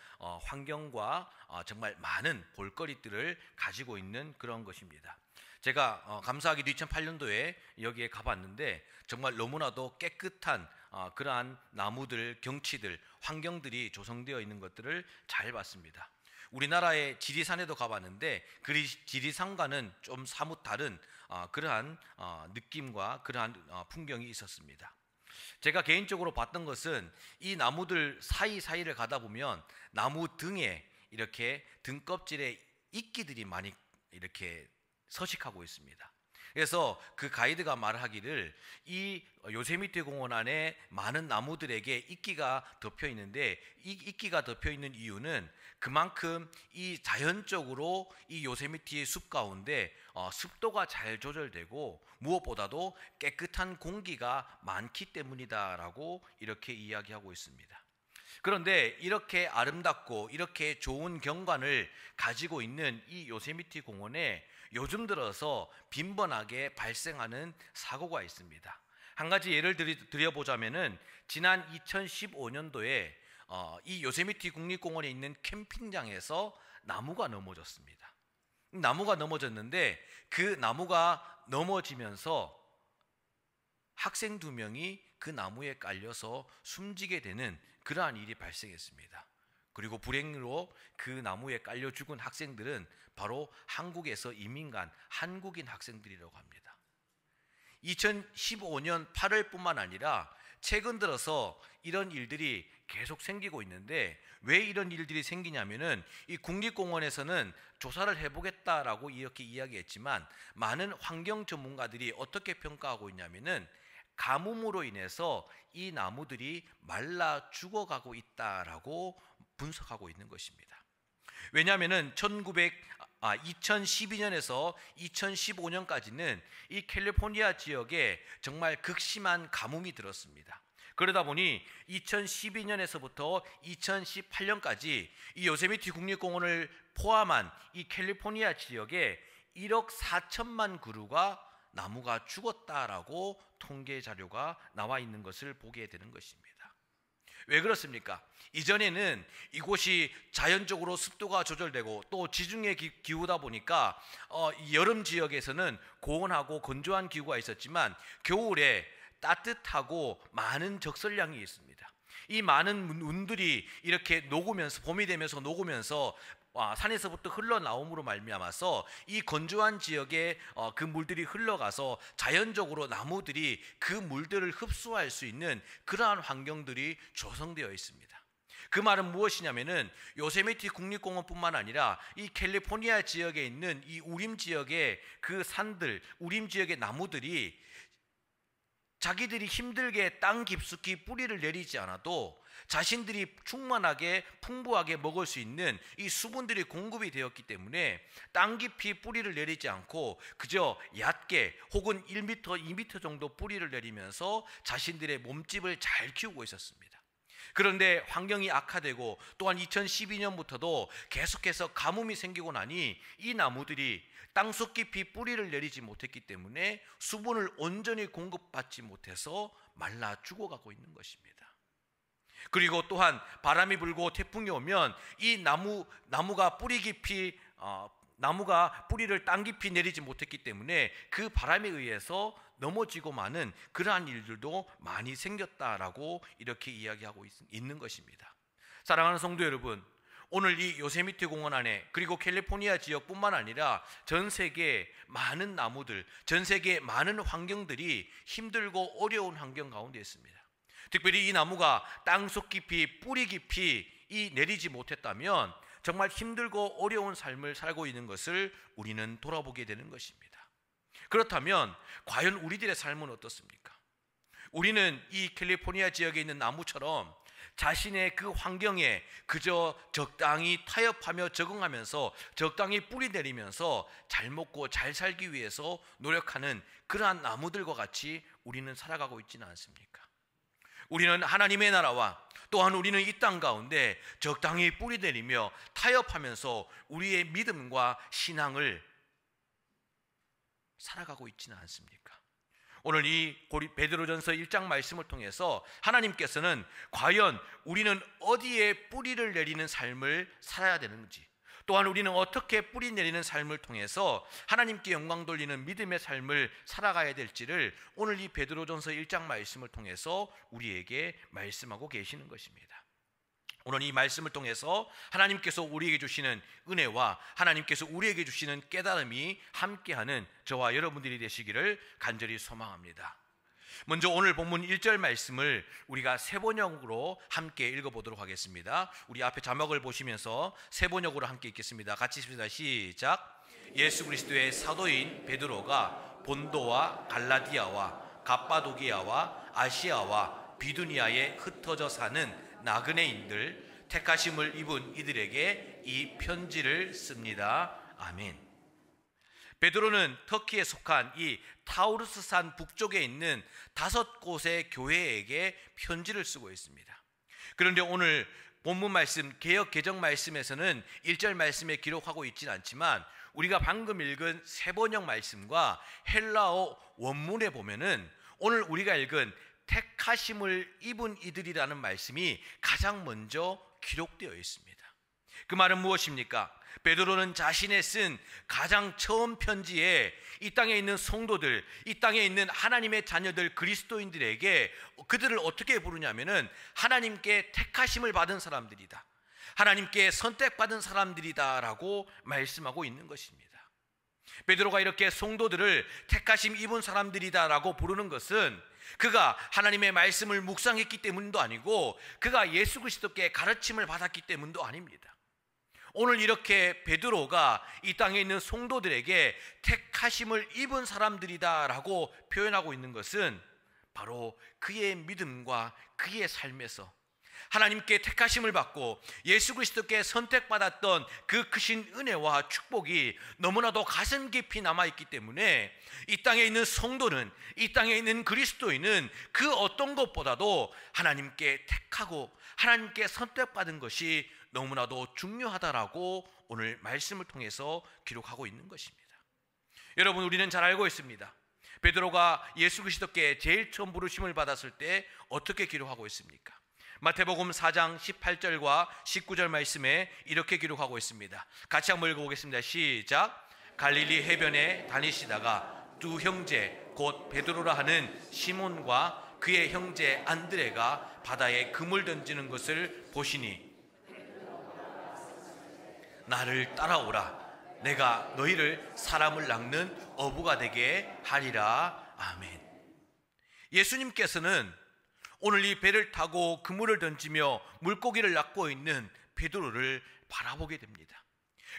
환경과 정말 많은 볼거리들을 가지고 있는 그런 것입니다. 제가 감사하게도 2008년도에 여기에 가봤는데 정말 너무나도 깨끗한 그러한 나무들, 경치들, 환경들이 조성되어 있는 것들을 잘 봤습니다. 우리나라의 지리산에도 가봤는데 그 지리산과는 좀 사뭇 다른 그러한 느낌과 그러한 풍경이 있었습니다. 제가 개인적으로 봤던 것은 이 나무들 사이사이를 가다 보면 나무 등에 이렇게 등껍질에 이끼들이 많이 이렇게 서식하고 있습니다. 그래서 그 가이드가 말하기를 이 요세미티 공원 안에 많은 나무들에게 이끼가 덮여 있는데 이 이끼가 덮여 있는 이유는 그만큼 이 자연적으로 이 요세미티 숲 가운데 습도가 잘 조절되고 무엇보다도 깨끗한 공기가 많기 때문이다라고 이렇게 이야기하고 있습니다. 그런데 이렇게 아름답고 이렇게 좋은 경관을 가지고 있는 이 요세미티 공원에 요즘 들어서 빈번하게 발생하는 사고가 있습니다. 한 가지 예를 드려보자면은 지난 2015년도에 이 요세미티 국립공원에 있는 캠핑장에서 나무가 넘어졌습니다. 나무가 넘어졌는데 그 나무가 넘어지면서 학생 2명이 그 나무에 깔려서 숨지게 되는 그러한 일이 발생했습니다. 그리고 불행으로 그 나무에 깔려 죽은 학생들은 바로 한국에서 이민 간 한국인 학생들이라고 합니다. 2015년 8월뿐만 아니라 최근 들어서 이런 일들이 계속 생기고 있는데 왜 이런 일들이 생기냐면은 이 국립공원에서는 조사를 해보겠다라고 이렇게 이야기했지만 많은 환경 전문가들이 어떻게 평가하고 있냐면은 가뭄으로 인해서 이 나무들이 말라 죽어가고 있다라고 분석하고 있는 것입니다. 왜냐하면은 2012년에서 2015년까지는 이 캘리포니아 지역에 정말 극심한 가뭄이 들었습니다. 그러다 보니 2012년에서부터 2018년까지 이 요세미티 국립공원을 포함한 이 캘리포니아 지역에 1억 4천만 그루가 나무가 죽었다라고 통계 자료가 나와 있는 것을 보게 되는 것입니다. 왜 그렇습니까? 이전에는 이곳이 자연적으로 습도가 조절되고 또 지중해 기후다 보니까 여름 지역에서는 고온하고 건조한 기후가 있었지만 겨울에 따뜻하고 많은 적설량이 있습니다. 이 많은 운들이 이렇게 녹으면서 봄이 되면서 녹으면서 산에서부터 흘러나옴으로 말미암아서 이 건조한 지역에 그 물들이 흘러가서 자연적으로 나무들이 그 물들을 흡수할 수 있는 그러한 환경들이 조성되어 있습니다. 그 말은 무엇이냐면은 요세미티 국립공원뿐만 아니라 이 캘리포니아 지역에 있는 이 우림 지역의 그 산들, 우림 지역의 나무들이 자기들이 힘들게 땅 깊숙이 뿌리를 내리지 않아도 자신들이 충만하게 풍부하게 먹을 수 있는 이 수분들이 공급이 되었기 때문에 땅 깊이 뿌리를 내리지 않고 그저 얕게 혹은 1m, 2m 정도 뿌리를 내리면서 자신들의 몸집을 잘 키우고 있었습니다. 그런데 환경이 악화되고 또한 2012년부터도 계속해서 가뭄이 생기고 나니 이 나무들이 땅속 깊이 뿌리를 내리지 못했기 때문에 수분을 온전히 공급받지 못해서 말라 죽어가고 있는 것입니다. 그리고 또한 바람이 불고 태풍이 오면 이 나무가 뿌리를 땅 깊이 내리지 못했기 때문에 그 바람에 의해서 넘어지고 마는 그러한 일들도 많이 생겼다라고 이렇게 이야기하고 있는 것입니다. 사랑하는 성도 여러분, 오늘 이 요세미티 공원 안에 그리고 캘리포니아 지역뿐만 아니라 전 세계 많은 나무들, 전 세계 많은 환경들이 힘들고 어려운 환경 가운데 있습니다. 특별히 이 나무가 땅속 깊이 뿌리 깊이 내리지 못했다면 정말 힘들고 어려운 삶을 살고 있는 것을 우리는 돌아보게 되는 것입니다. 그렇다면 과연 우리들의 삶은 어떻습니까? 우리는 이 캘리포니아 지역에 있는 나무처럼 자신의 그 환경에 그저 적당히 타협하며 적응하면서 적당히 뿌리 내리면서 잘 먹고 잘 살기 위해서 노력하는 그러한 나무들과 같이 우리는 살아가고 있지는 않습니까? 우리는 하나님의 나라와 또한 우리는 이 땅 가운데 적당히 뿌리 내리며 타협하면서 우리의 믿음과 신앙을 살아가고 있지는 않습니까? 오늘 이 베드로전서 1장 말씀을 통해서 하나님께서는 과연 우리는 어디에 뿌리를 내리는 삶을 살아야 되는지, 또한 우리는 어떻게 뿌리 내리는 삶을 통해서 하나님께 영광 돌리는 믿음의 삶을 살아가야 될지를 오늘 이 베드로전서 1장 말씀을 통해서 우리에게 말씀하고 계시는 것입니다. 오늘 이 말씀을 통해서 하나님께서 우리에게 주시는 은혜와 하나님께서 우리에게 주시는 깨달음이 함께하는 저와 여러분들이 되시기를 간절히 소망합니다. 먼저 오늘 본문 1절 말씀을 우리가 세번역으로 함께 읽어보도록 하겠습니다. 우리 앞에 자막을 보시면서 세번역으로 함께 읽겠습니다. 같이 읽습니다. 시작. 예수 그리스도의 사도인 베드로가 본도와 갈라디아와 갑바도기아와 아시아와 비두니아에 흩어져 사는 나그네인들, 택하심을 입은 이들에게 이 편지를 씁니다. 아멘. 베드로는 터키에 속한 이 타우르스산 북쪽에 있는 5곳의 교회에게 편지를 쓰고 있습니다. 그런데 오늘 본문 말씀, 개역 개정 말씀에서는 1절 말씀에 기록하고 있지는 않지만 우리가 방금 읽은 세번역 말씀과 헬라어 원문에 보면은 오늘 우리가 읽은 택하심을 입은 이들이라는 말씀이 가장 먼저 기록되어 있습니다. 그 말은 무엇입니까? 베드로는 자신의 쓴 가장 처음 편지에 이 땅에 있는 성도들, 이 땅에 있는 하나님의 자녀들 그리스도인들에게 그들을 어떻게 부르냐면은 하나님께 택하심을 받은 사람들이다, 하나님께 선택받은 사람들이다 라고 말씀하고 있는 것입니다. 베드로가 이렇게 성도들을 택하심 입은 사람들이다 라고 부르는 것은 그가 하나님의 말씀을 묵상했기 때문도 아니고 그가 예수 그리스도께 가르침을 받았기 때문도 아닙니다. 오늘 이렇게 베드로가 이 땅에 있는 성도들에게 택하심을 입은 사람들이다 라고 표현하고 있는 것은 바로 그의 믿음과 그의 삶에서 하나님께 택하심을 받고 예수 그리스도께 선택받았던 그 크신 은혜와 축복이 너무나도 가슴 깊이 남아있기 때문에 이 땅에 있는 성도는, 이 땅에 있는 그리스도인은 그 어떤 것보다도 하나님께 택하고 하나님께 선택받은 것이 너무나도 중요하다라고 오늘 말씀을 통해서 기록하고 있는 것입니다. 여러분, 우리는 잘 알고 있습니다. 베드로가 예수 그리스도께 제일 처음 부르심을 받았을 때 어떻게 기록하고 있습니까? 마태복음 4장 18절과 19절 말씀에 이렇게 기록하고 있습니다. 같이 한번 읽어보겠습니다. 시작. 갈릴리 해변에 다니시다가 두 형제 곧 베드로라 하는 시몬과 그의 형제 안드레가 바다에 그물 던지는 것을 보시니 나를 따라오라. 내가 너희를 사람을 낚는 어부가 되게 하리라. 아멘. 예수님께서는 오늘 이 배를 타고 그물을 던지며 물고기를 낚고 있는 베드로를 바라보게 됩니다.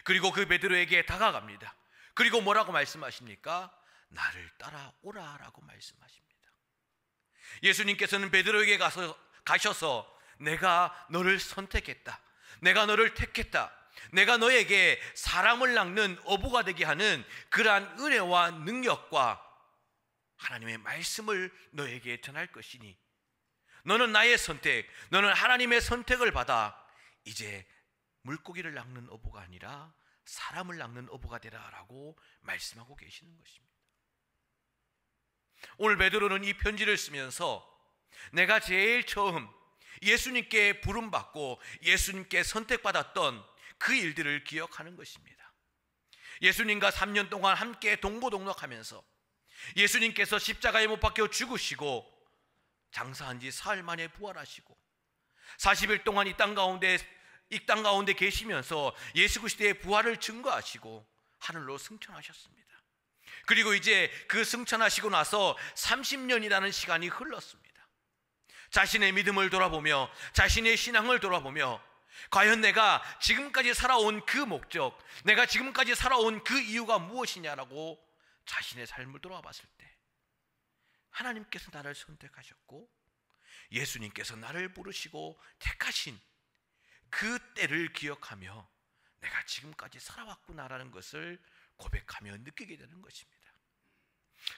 그리고 그 베드로에게 다가갑니다. 그리고 뭐라고 말씀하십니까? 나를 따라오라 라고 말씀하십니다. 예수님께서는 베드로에게 가셔서 내가 너를 선택했다, 내가 너를 택했다, 내가 너에게 사람을 낚는 어부가 되게 하는 그러한 은혜와 능력과 하나님의 말씀을 너에게 전할 것이니 너는 나의 선택, 너는 하나님의 선택을 받아 이제 물고기를 낚는 어부가 아니라 사람을 낚는 어부가 되라라고 말씀하고 계시는 것입니다. 오늘 베드로는 이 편지를 쓰면서 내가 제일 처음 예수님께 부름받고 예수님께 선택받았던 그 일들을 기억하는 것입니다. 예수님과 3년 동안 함께 동고동락하면서 예수님께서 십자가에 못 박혀 죽으시고 장사한 지 사흘 만에 부활하시고 40일 동안 이 땅 가운데 계시면서 예수 그리스도의 부활을 증거하시고 하늘로 승천하셨습니다. 그리고 이제 그 승천하시고 나서 30년이라는 시간이 흘렀습니다. 자신의 믿음을 돌아보며 자신의 신앙을 돌아보며 과연 내가 지금까지 살아온 그 목적, 내가 지금까지 살아온 그 이유가 무엇이냐라고 자신의 삶을 돌아봤을 때 하나님께서 나를 선택하셨고 예수님께서 나를 부르시고 택하신 그 때를 기억하며 내가 지금까지 살아왔구나라는 것을 고백하며 느끼게 되는 것입니다.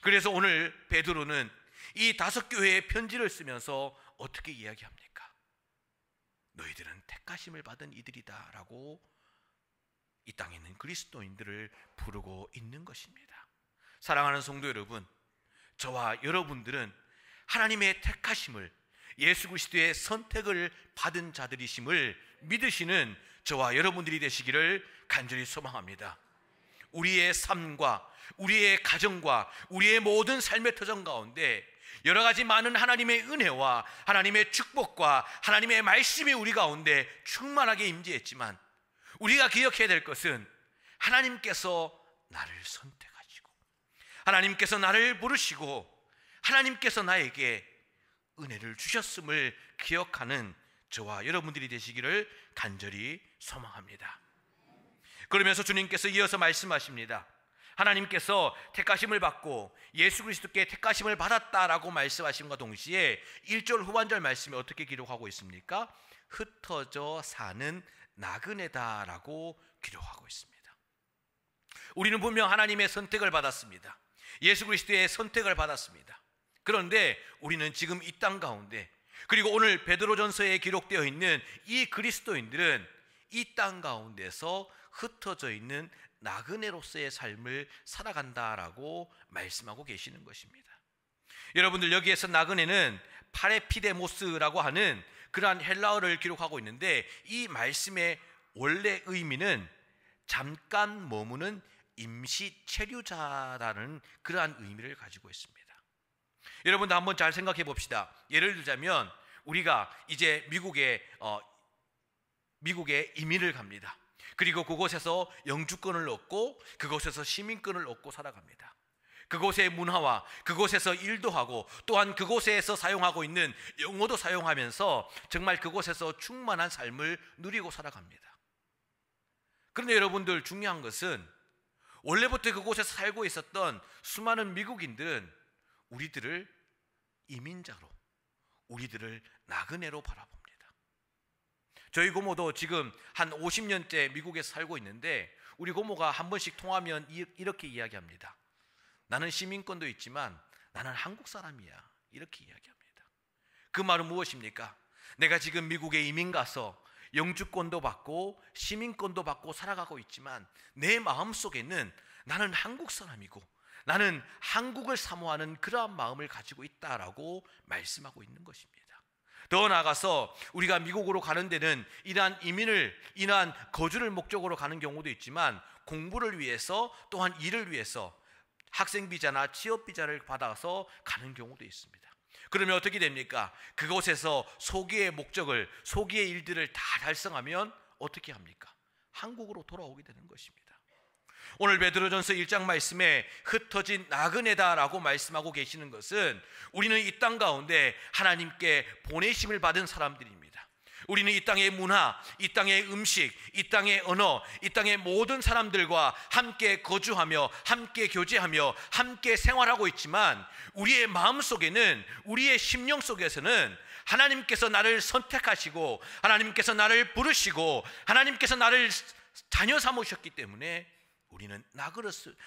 그래서 오늘 베드로는 이 5교회의 편지를 쓰면서 어떻게 이야기합니까? 너희들은 택하심을 받은 이들이다 라고 이 땅에 있는 그리스도인들을 부르고 있는 것입니다. 사랑하는 성도 여러분, 저와 여러분들은 하나님의 택하심을, 예수 그리스도의 선택을 받은 자들이심을 믿으시는 저와 여러분들이 되시기를 간절히 소망합니다. 우리의 삶과 우리의 가정과 우리의 모든 삶의 터전 가운데 여러 가지 많은 하나님의 은혜와 하나님의 축복과 하나님의 말씀이 우리 가운데 충만하게 임재했지만 우리가 기억해야 될 것은 하나님께서 나를 선택하시고 하나님께서 나를 부르시고 하나님께서 나에게 은혜를 주셨음을 기억하는 저와 여러분들이 되시기를 간절히 소망합니다. 그러면서 주님께서 이어서 말씀하십니다. 하나님께서 택하심을 받고 예수 그리스도께 택하심을 받았다라고 말씀하심과 동시에 1절 후반절 말씀에 어떻게 기록하고 있습니까? 흩어져 사는 나그네다라고 기록하고 있습니다. 우리는 분명 하나님의 선택을 받았습니다. 예수 그리스도의 선택을 받았습니다. 그런데 우리는 지금 이 땅 가운데, 그리고 오늘 베드로전서에 기록되어 있는 이 그리스도인들은 이 땅 가운데서 흩어져 있는 나그네로서의 삶을 살아간다라고 말씀하고 계시는 것입니다. 여러분들, 여기에서 나그네는 파레피데모스라고 하는 그러한 헬라어를 기록하고 있는데 이 말씀의 원래 의미는 잠깐 머무는 임시 체류자라는 그러한 의미를 가지고 있습니다. 여러분도 한번 잘 생각해 봅시다. 예를 들자면 우리가 이제 미국에 이민을 갑니다. 그리고 그곳에서 영주권을 얻고 그곳에서 시민권을 얻고 살아갑니다. 그곳의 문화와 그곳에서 일도 하고 또한 그곳에서 사용하고 있는 영어도 사용하면서 정말 그곳에서 충만한 삶을 누리고 살아갑니다. 그런데 여러분들, 중요한 것은 원래부터 그곳에서 살고 있었던 수많은 미국인들은 우리들을 이민자로, 우리들을 나그네로 바라봅니다. 저희 고모도 지금 한 50년째 미국에서 살고 있는데 우리 고모가 한 번씩 통하면 이렇게 이야기합니다. 나는 시민권도 있지만 나는 한국 사람이야, 이렇게 이야기합니다. 그 말은 무엇입니까? 내가 지금 미국에 이민 가서 영주권도 받고 시민권도 받고 살아가고 있지만 내 마음속에는 나는 한국 사람이고 나는 한국을 사모하는 그러한 마음을 가지고 있다라고 말씀하고 있는 것입니다. 더 나아가서 우리가 미국으로 가는 데는 이러한 거주를 목적으로 가는 경우도 있지만 공부를 위해서 또한 일을 위해서 학생 비자나 취업 비자를 받아서 가는 경우도 있습니다. 그러면 어떻게 됩니까? 그곳에서 소기의 목적을, 소기의 일들을 다 달성하면 어떻게 합니까? 한국으로 돌아오게 되는 것입니다. 오늘 베드로전서 1장 말씀에 흩어진 나그네다라고 말씀하고 계시는 것은 우리는 이 땅 가운데 하나님께 보내심을 받은 사람들입니다. 우리는 이 땅의 문화, 이 땅의 음식, 이 땅의 언어, 이 땅의 모든 사람들과 함께 거주하며 함께 교제하며 함께 생활하고 있지만 우리의 마음속에는, 우리의 심령 속에서는 하나님께서 나를 선택하시고 하나님께서 나를 부르시고 하나님께서 나를 자녀 삼으셨기 때문에 우리는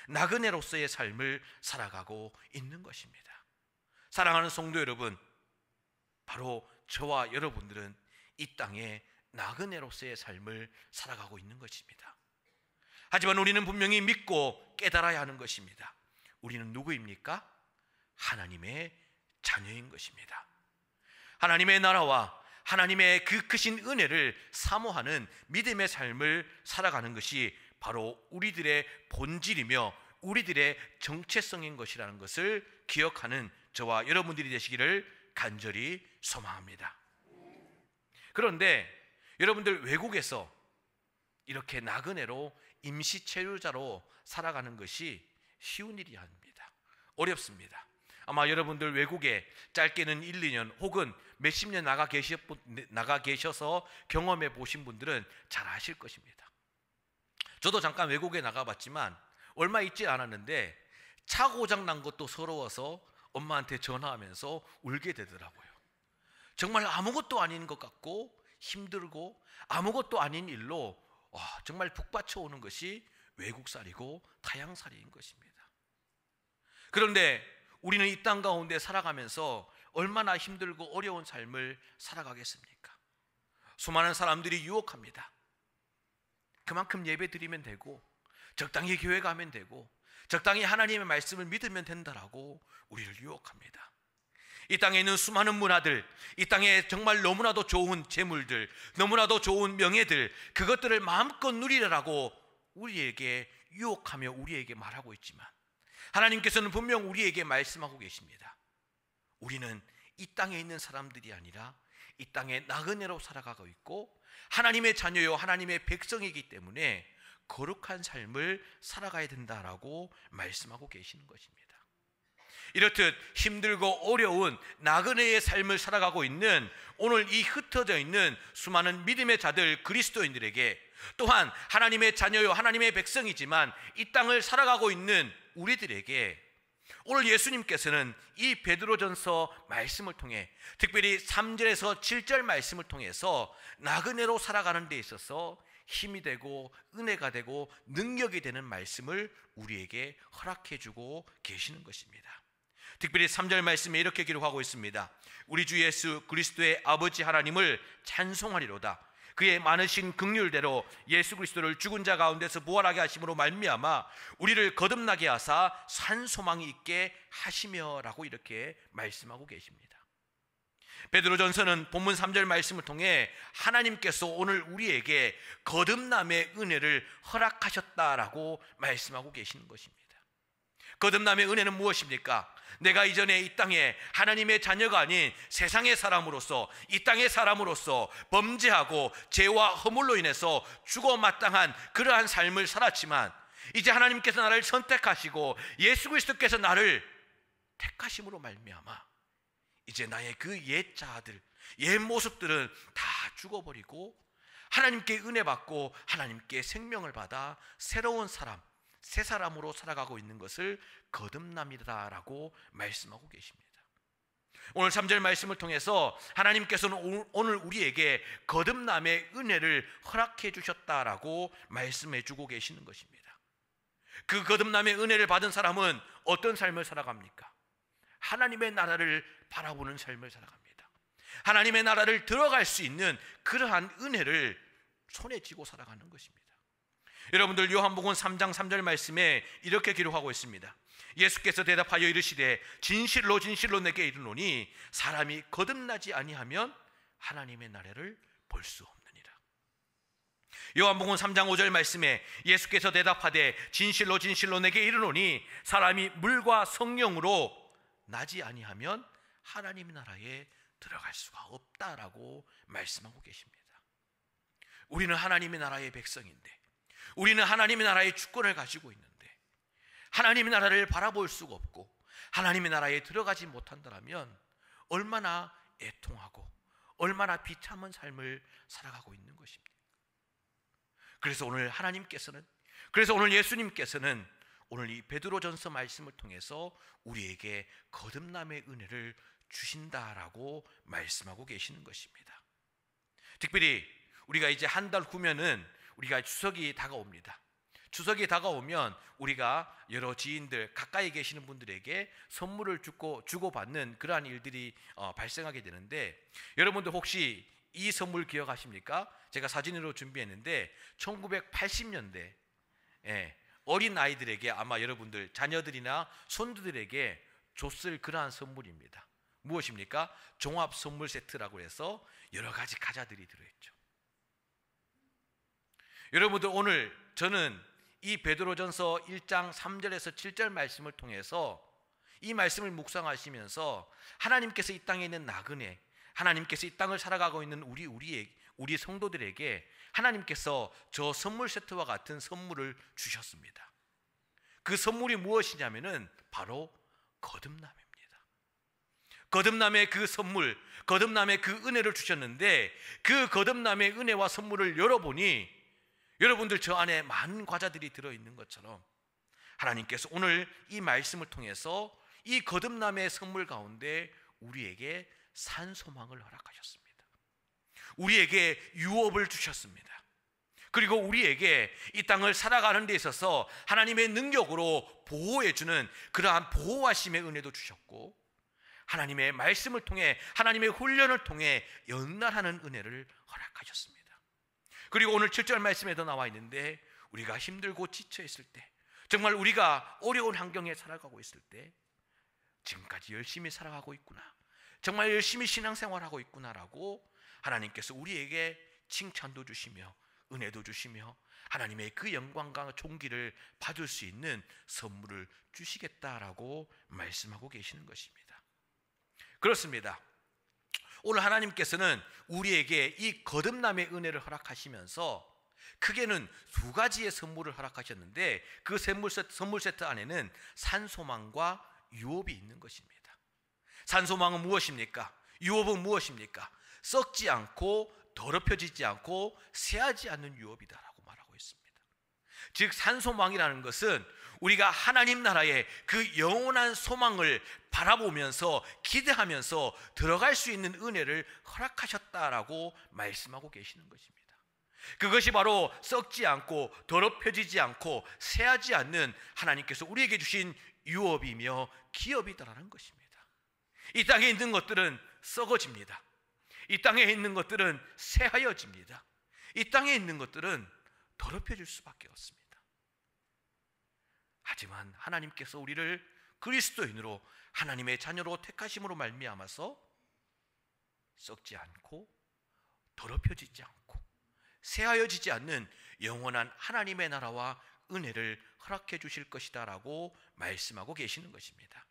나그네로서의 삶을 살아가고 있는 것입니다. 사랑하는 성도 여러분, 바로 저와 여러분들은 이 땅에 나그네로서의 삶을 살아가고 있는 것입니다. 하지만 우리는 분명히 믿고 깨달아야 하는 것입니다. 우리는 누구입니까? 하나님의 자녀인 것입니다. 하나님의 나라와 하나님의 그 크신 은혜를 사모하는 믿음의 삶을 살아가는 것이 바로 우리들의 본질이며 우리들의 정체성인 것이라는 것을 기억하는 저와 여러분들이 되시기를 간절히 소망합니다. 그런데 여러분들, 외국에서 이렇게 나그네로 임시 체류자로 살아가는 것이 쉬운 일이 아닙니다. 어렵습니다. 아마 여러분들 외국에 짧게는 1, 2년 혹은 몇십 년 나가 계셔서 경험해 보신 분들은 잘 아실 것입니다. 저도 잠깐 외국에 나가봤지만 얼마 있지 않았는데 차 고장 난 것도 서러워서 엄마한테 전화하면서 울게 되더라고요. 정말 아무것도 아닌 것 같고 힘들고 아무것도 아닌 일로 정말 북받쳐오는 것이 외국살이고 타향살이인 것입니다. 그런데 우리는 이 땅 가운데 살아가면서 얼마나 힘들고 어려운 삶을 살아가겠습니까? 수많은 사람들이 유혹합니다. 그만큼 예배 드리면 되고 적당히 교회 가면 되고 적당히 하나님의 말씀을 믿으면 된다라고 우리를 유혹합니다. 이 땅에 있는 수많은 문화들, 이 땅에 정말 너무나도 좋은 재물들, 너무나도 좋은 명예들, 그것들을 마음껏 누리라고 우리에게 유혹하며 우리에게 말하고 있지만 하나님께서는 분명 우리에게 말씀하고 계십니다. 우리는 이 땅에 있는 사람들이 아니라 이 땅에 나그네로 살아가고 있고 하나님의 자녀요 하나님의 백성이기 때문에 거룩한 삶을 살아가야 된다라고 말씀하고 계시는 것입니다. 이렇듯 힘들고 어려운 나그네의 삶을 살아가고 있는 오늘 이 흩어져 있는 수많은 믿음의 자들, 그리스도인들에게, 또한 하나님의 자녀요 하나님의 백성이지만 이 땅을 살아가고 있는 우리들에게 오늘 예수님께서는 이 베드로전서 말씀을 통해, 특별히 3절에서 7절 말씀을 통해서 나그네로 살아가는 데 있어서 힘이 되고 은혜가 되고 능력이 되는 말씀을 우리에게 허락해 주고 계시는 것입니다. 특별히 3절 말씀에 이렇게 기록하고 있습니다. 우리 주 예수 그리스도의 아버지 하나님을 찬송하리로다. 그의 많으신 긍휼대로 예수 그리스도를 죽은 자 가운데서 부활하게 하심으로 말미암아 우리를 거듭나게 하사 산 소망이 있게 하시며라고 이렇게 말씀하고 계십니다. 베드로전서는 본문 3절 말씀을 통해 하나님께서 오늘 우리에게 거듭남의 은혜를 허락하셨다라고 말씀하고 계시는 것입니다. 거듭남의 은혜는 무엇입니까? 내가 이전에 이 땅에 하나님의 자녀가 아닌 세상의 사람으로서, 이 땅의 사람으로서 범죄하고 죄와 허물로 인해서 죽어 마땅한 그러한 삶을 살았지만 이제 하나님께서 나를 선택하시고 예수 그리스도께서 나를 택하심으로 말미암아 이제 나의 그 옛 자아들, 옛 모습들은 다 죽어버리고 하나님께 은혜 받고 하나님께 생명을 받아 새로운 사람, 새 사람으로 살아가고 있는 것을 거듭남이다라고 말씀하고 계십니다. 오늘 3절 말씀을 통해서 하나님께서는 오늘 우리에게 거듭남의 은혜를 허락해 주셨다라고 말씀해 주고 계시는 것입니다. 그 거듭남의 은혜를 받은 사람은 어떤 삶을 살아갑니까? 하나님의 나라를 바라보는 삶을 살아갑니다. 하나님의 나라를 들어갈 수 있는 그러한 은혜를 손에 쥐고 살아가는 것입니다. 여러분들, 요한복음 3장 3절 말씀에 이렇게 기록하고 있습니다. 예수께서 대답하여 이르시되 진실로 진실로 내게 이르노니 사람이 거듭나지 아니하면 하나님의 나라를 볼 수 없느니라. 요한복음 3장 5절 말씀에 예수께서 대답하되 진실로 진실로 내게 이르노니 사람이 물과 성령으로 나지 아니하면 하나님의 나라에 들어갈 수가 없다라고 말씀하고 계십니다. 우리는 하나님의 나라의 백성인데, 우리는 하나님의 나라의 주권을 가지고 있는데 하나님의 나라를 바라볼 수가 없고 하나님의 나라에 들어가지 못한다면 얼마나 애통하고 얼마나 비참한 삶을 살아가고 있는 것입니까? 그래서 오늘 예수님께서는 오늘 이 베드로전서 말씀을 통해서 우리에게 거듭남의 은혜를 주신다라고 말씀하고 계시는 것입니다. 특별히 우리가 이제 한 달 후면은 우리가 추석이 다가옵니다. 추석이 다가오면 우리가 여러 지인들, 가까이 계시는 분들에게 선물을 주고받는 그러한 일들이 발생하게 되는데, 여러분들 혹시 이 선물 기억하십니까? 제가 사진으로 준비했는데 1980년대 어린 아이들에게, 아마 여러분들 자녀들이나 손주들에게 줬을 그러한 선물입니다. 무엇입니까? 종합 선물 세트라고 해서 여러 가지 과자들이 들어있죠. 여러분들, 오늘 저는 이 베드로전서 1장 3절에서 7절 말씀을 통해서 이 말씀을 묵상하시면서 하나님께서 이 땅에 있는 나그네, 하나님께서 이 땅을 살아가고 있는 우리 성도들에게 하나님께서 저 선물 세트와 같은 선물을 주셨습니다. 그 선물이 무엇이냐면은 바로 거듭남입니다. 거듭남의 그 선물, 거듭남의 그 은혜를 주셨는데, 그 거듭남의 은혜와 선물을 열어보니 여러분들 저 안에 많은 과자들이 들어있는 것처럼 하나님께서 오늘 이 말씀을 통해서 이 거듭남의 선물 가운데 우리에게 산소망을 허락하셨습니다. 우리에게 유업을 주셨습니다. 그리고 우리에게 이 땅을 살아가는 데 있어서 하나님의 능력으로 보호해주는 그러한 보호하심의 은혜도 주셨고, 하나님의 말씀을 통해, 하나님의 훈련을 통해 연날하는 은혜를 허락하셨습니다. 그리고 오늘 7절 말씀에도 나와 있는데, 우리가 힘들고 지쳐 있을 때, 정말 우리가 어려운 환경에 살아가고 있을 때, 지금까지 열심히 살아가고 있구나, 정말 열심히 신앙생활하고 있구나라고 하나님께서 우리에게 칭찬도 주시며 은혜도 주시며 하나님의 그 영광과 존귀를 받을 수 있는 선물을 주시겠다라고 말씀하고 계시는 것입니다. 그렇습니다. 오늘 하나님께서는 우리에게 이 거듭남의 은혜를 허락하시면서 크게는 두 가지의 선물을 허락하셨는데, 그 선물 세트 안에는 산소망과 유업이 있는 것입니다. 산소망은 무엇입니까? 유업은 무엇입니까? 썩지 않고 더럽혀지지 않고 쇠하지 않는 유업이다라고 말하고 있습니다. 즉, 산소망이라는 것은 우리가 하나님 나라의 그 영원한 소망을 바라보면서 기대하면서 들어갈 수 있는 은혜를 허락하셨다라고 말씀하고 계시는 것입니다. 그것이 바로 썩지 않고 더럽혀지지 않고 쇠하지 않는 하나님께서 우리에게 주신 유업이며 기업이다라는 것입니다. 이 땅에 있는 것들은 썩어집니다. 이 땅에 있는 것들은 쇠하여집니다. 이 땅에 있는 것들은 더럽혀질 수밖에 없습니다. 하지만 하나님께서 우리를 그리스도인으로 하나님의 자녀로 택하심으로 말미암아서 썩지 않고 더럽혀지지 않고 쇠하여지지 않는 영원한 하나님의 나라와 은혜를 허락해 주실 것이다 라고 말씀하고 계시는 것입니다.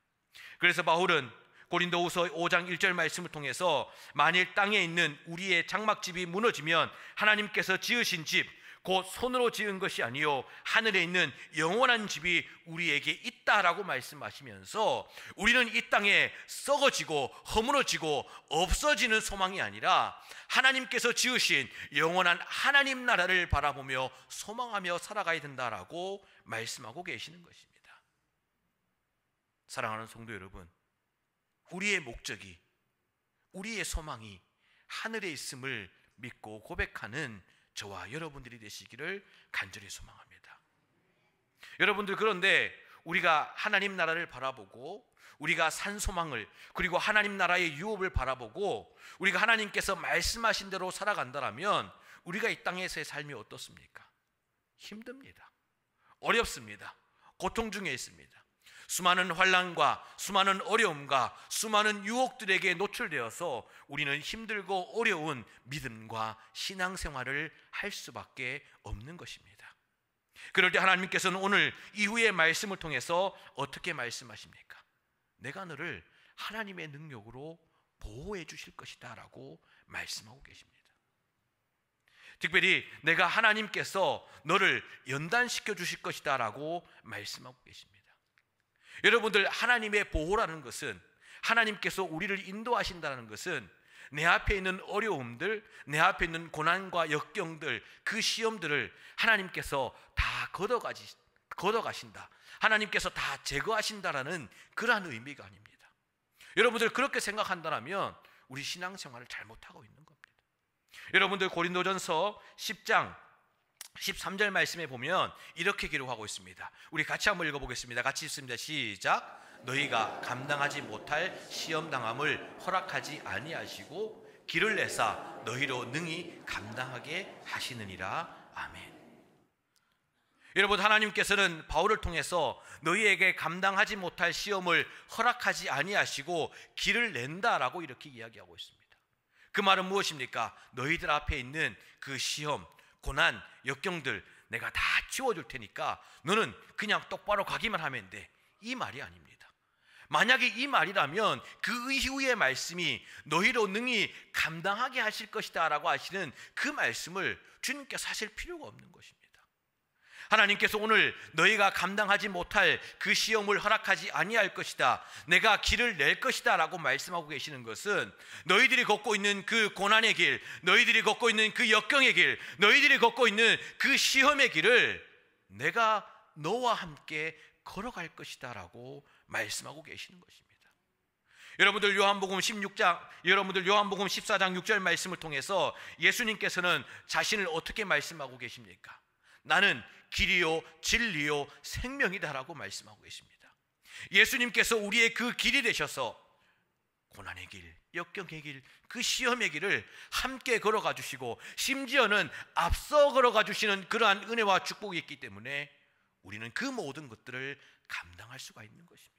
그래서 바울은 고린도후서 5장 1절 말씀을 통해서 만일 땅에 있는 우리의 장막집이 무너지면 하나님께서 지으신 집, 곧 손으로 지은 것이 아니요 하늘에 있는 영원한 집이 우리에게 있다라고 말씀하시면서, 우리는 이 땅에 썩어지고 허물어지고 없어지는 소망이 아니라 하나님께서 지으신 영원한 하나님 나라를 바라보며 소망하며 살아가야 된다라고 말씀하고 계시는 것입니다. 사랑하는 성도 여러분, 우리의 목적이, 우리의 소망이 하늘에 있음을 믿고 고백하는 저와 여러분들이 되시기를 간절히 소망합니다. 여러분들, 그런데 우리가 하나님 나라를 바라보고 우리가 산 소망을, 그리고 하나님 나라의 유업을 바라보고 우리가 하나님께서 말씀하신 대로 살아간다면 우리가 이 땅에서의 삶이 어떻습니까? 힘듭니다. 어렵습니다. 고통 중에 있습니다. 수많은 환난과 수많은 어려움과 수많은 유혹들에게 노출되어서 우리는 힘들고 어려운 믿음과 신앙생활을 할 수밖에 없는 것입니다. 그럴 때 하나님께서는 오늘 이후의 말씀을 통해서 어떻게 말씀하십니까? 내가 너를 하나님의 능력으로 보호해 주실 것이다 라고 말씀하고 계십니다. 특별히 내가 하나님께서 너를 연단시켜 주실 것이다 라고 말씀하고 계십니다. 여러분들, 하나님의 보호라는 것은, 하나님께서 우리를 인도하신다는 것은 내 앞에 있는 어려움들, 내 앞에 있는 고난과 역경들, 그 시험들을 하나님께서 다 걷어가신다, 하나님께서 다 제거하신다라는 그러한 의미가 아닙니다. 여러분들 그렇게 생각한다면 우리 신앙생활을 잘못하고 있는 겁니다. 여러분들 고린도전서 10장 13절 말씀에 보면 이렇게 기록하고 있습니다. 우리 같이 한번 읽어보겠습니다. 같이 읽습니다. 시작. 너희가 감당하지 못할 시험당함을 허락하지 아니하시고 길을 내사 너희로 능히 감당하게 하시느니라. 아멘. 여러분, 하나님께서는 바울을 통해서 너희에게 감당하지 못할 시험을 허락하지 아니하시고 길을 낸다라고 이렇게 이야기하고 있습니다. 그 말은 무엇입니까? 너희들 앞에 있는 그 시험, 고난, 역경들 내가 다 치워줄 테니까 너는 그냥 똑바로 가기만 하면 돼. 이 말이 아닙니다. 만약에 이 말이라면 그 이후의 말씀이 너희로 능히 감당하게 하실 것이다 라고 하시는 그 말씀을 주님께서 하실 필요가 없는 것입니다. 하나님께서 오늘 너희가 감당하지 못할 그 시험을 허락하지 아니할 것이다, 내가 길을 낼 것이다 라고 말씀하고 계시는 것은 너희들이 걷고 있는 그 고난의 길, 너희들이 걷고 있는 그 역경의 길, 너희들이 걷고 있는 그 시험의 길을 내가 너와 함께 걸어갈 것이다 라고 말씀하고 계시는 것입니다. 여러분들 요한복음 14장 6절 말씀을 통해서 예수님께서는 자신을 어떻게 말씀하고 계십니까? 나는 길이요 진리요 생명이다라고 말씀하고 계십니다. 예수님께서 우리의 그 길이 되셔서 고난의 길, 역경의 길, 그 시험의 길을 함께 걸어가 주시고 심지어는 앞서 걸어가 주시는 그러한 은혜와 축복이 있기 때문에 우리는 그 모든 것들을 감당할 수가 있는 것입니다.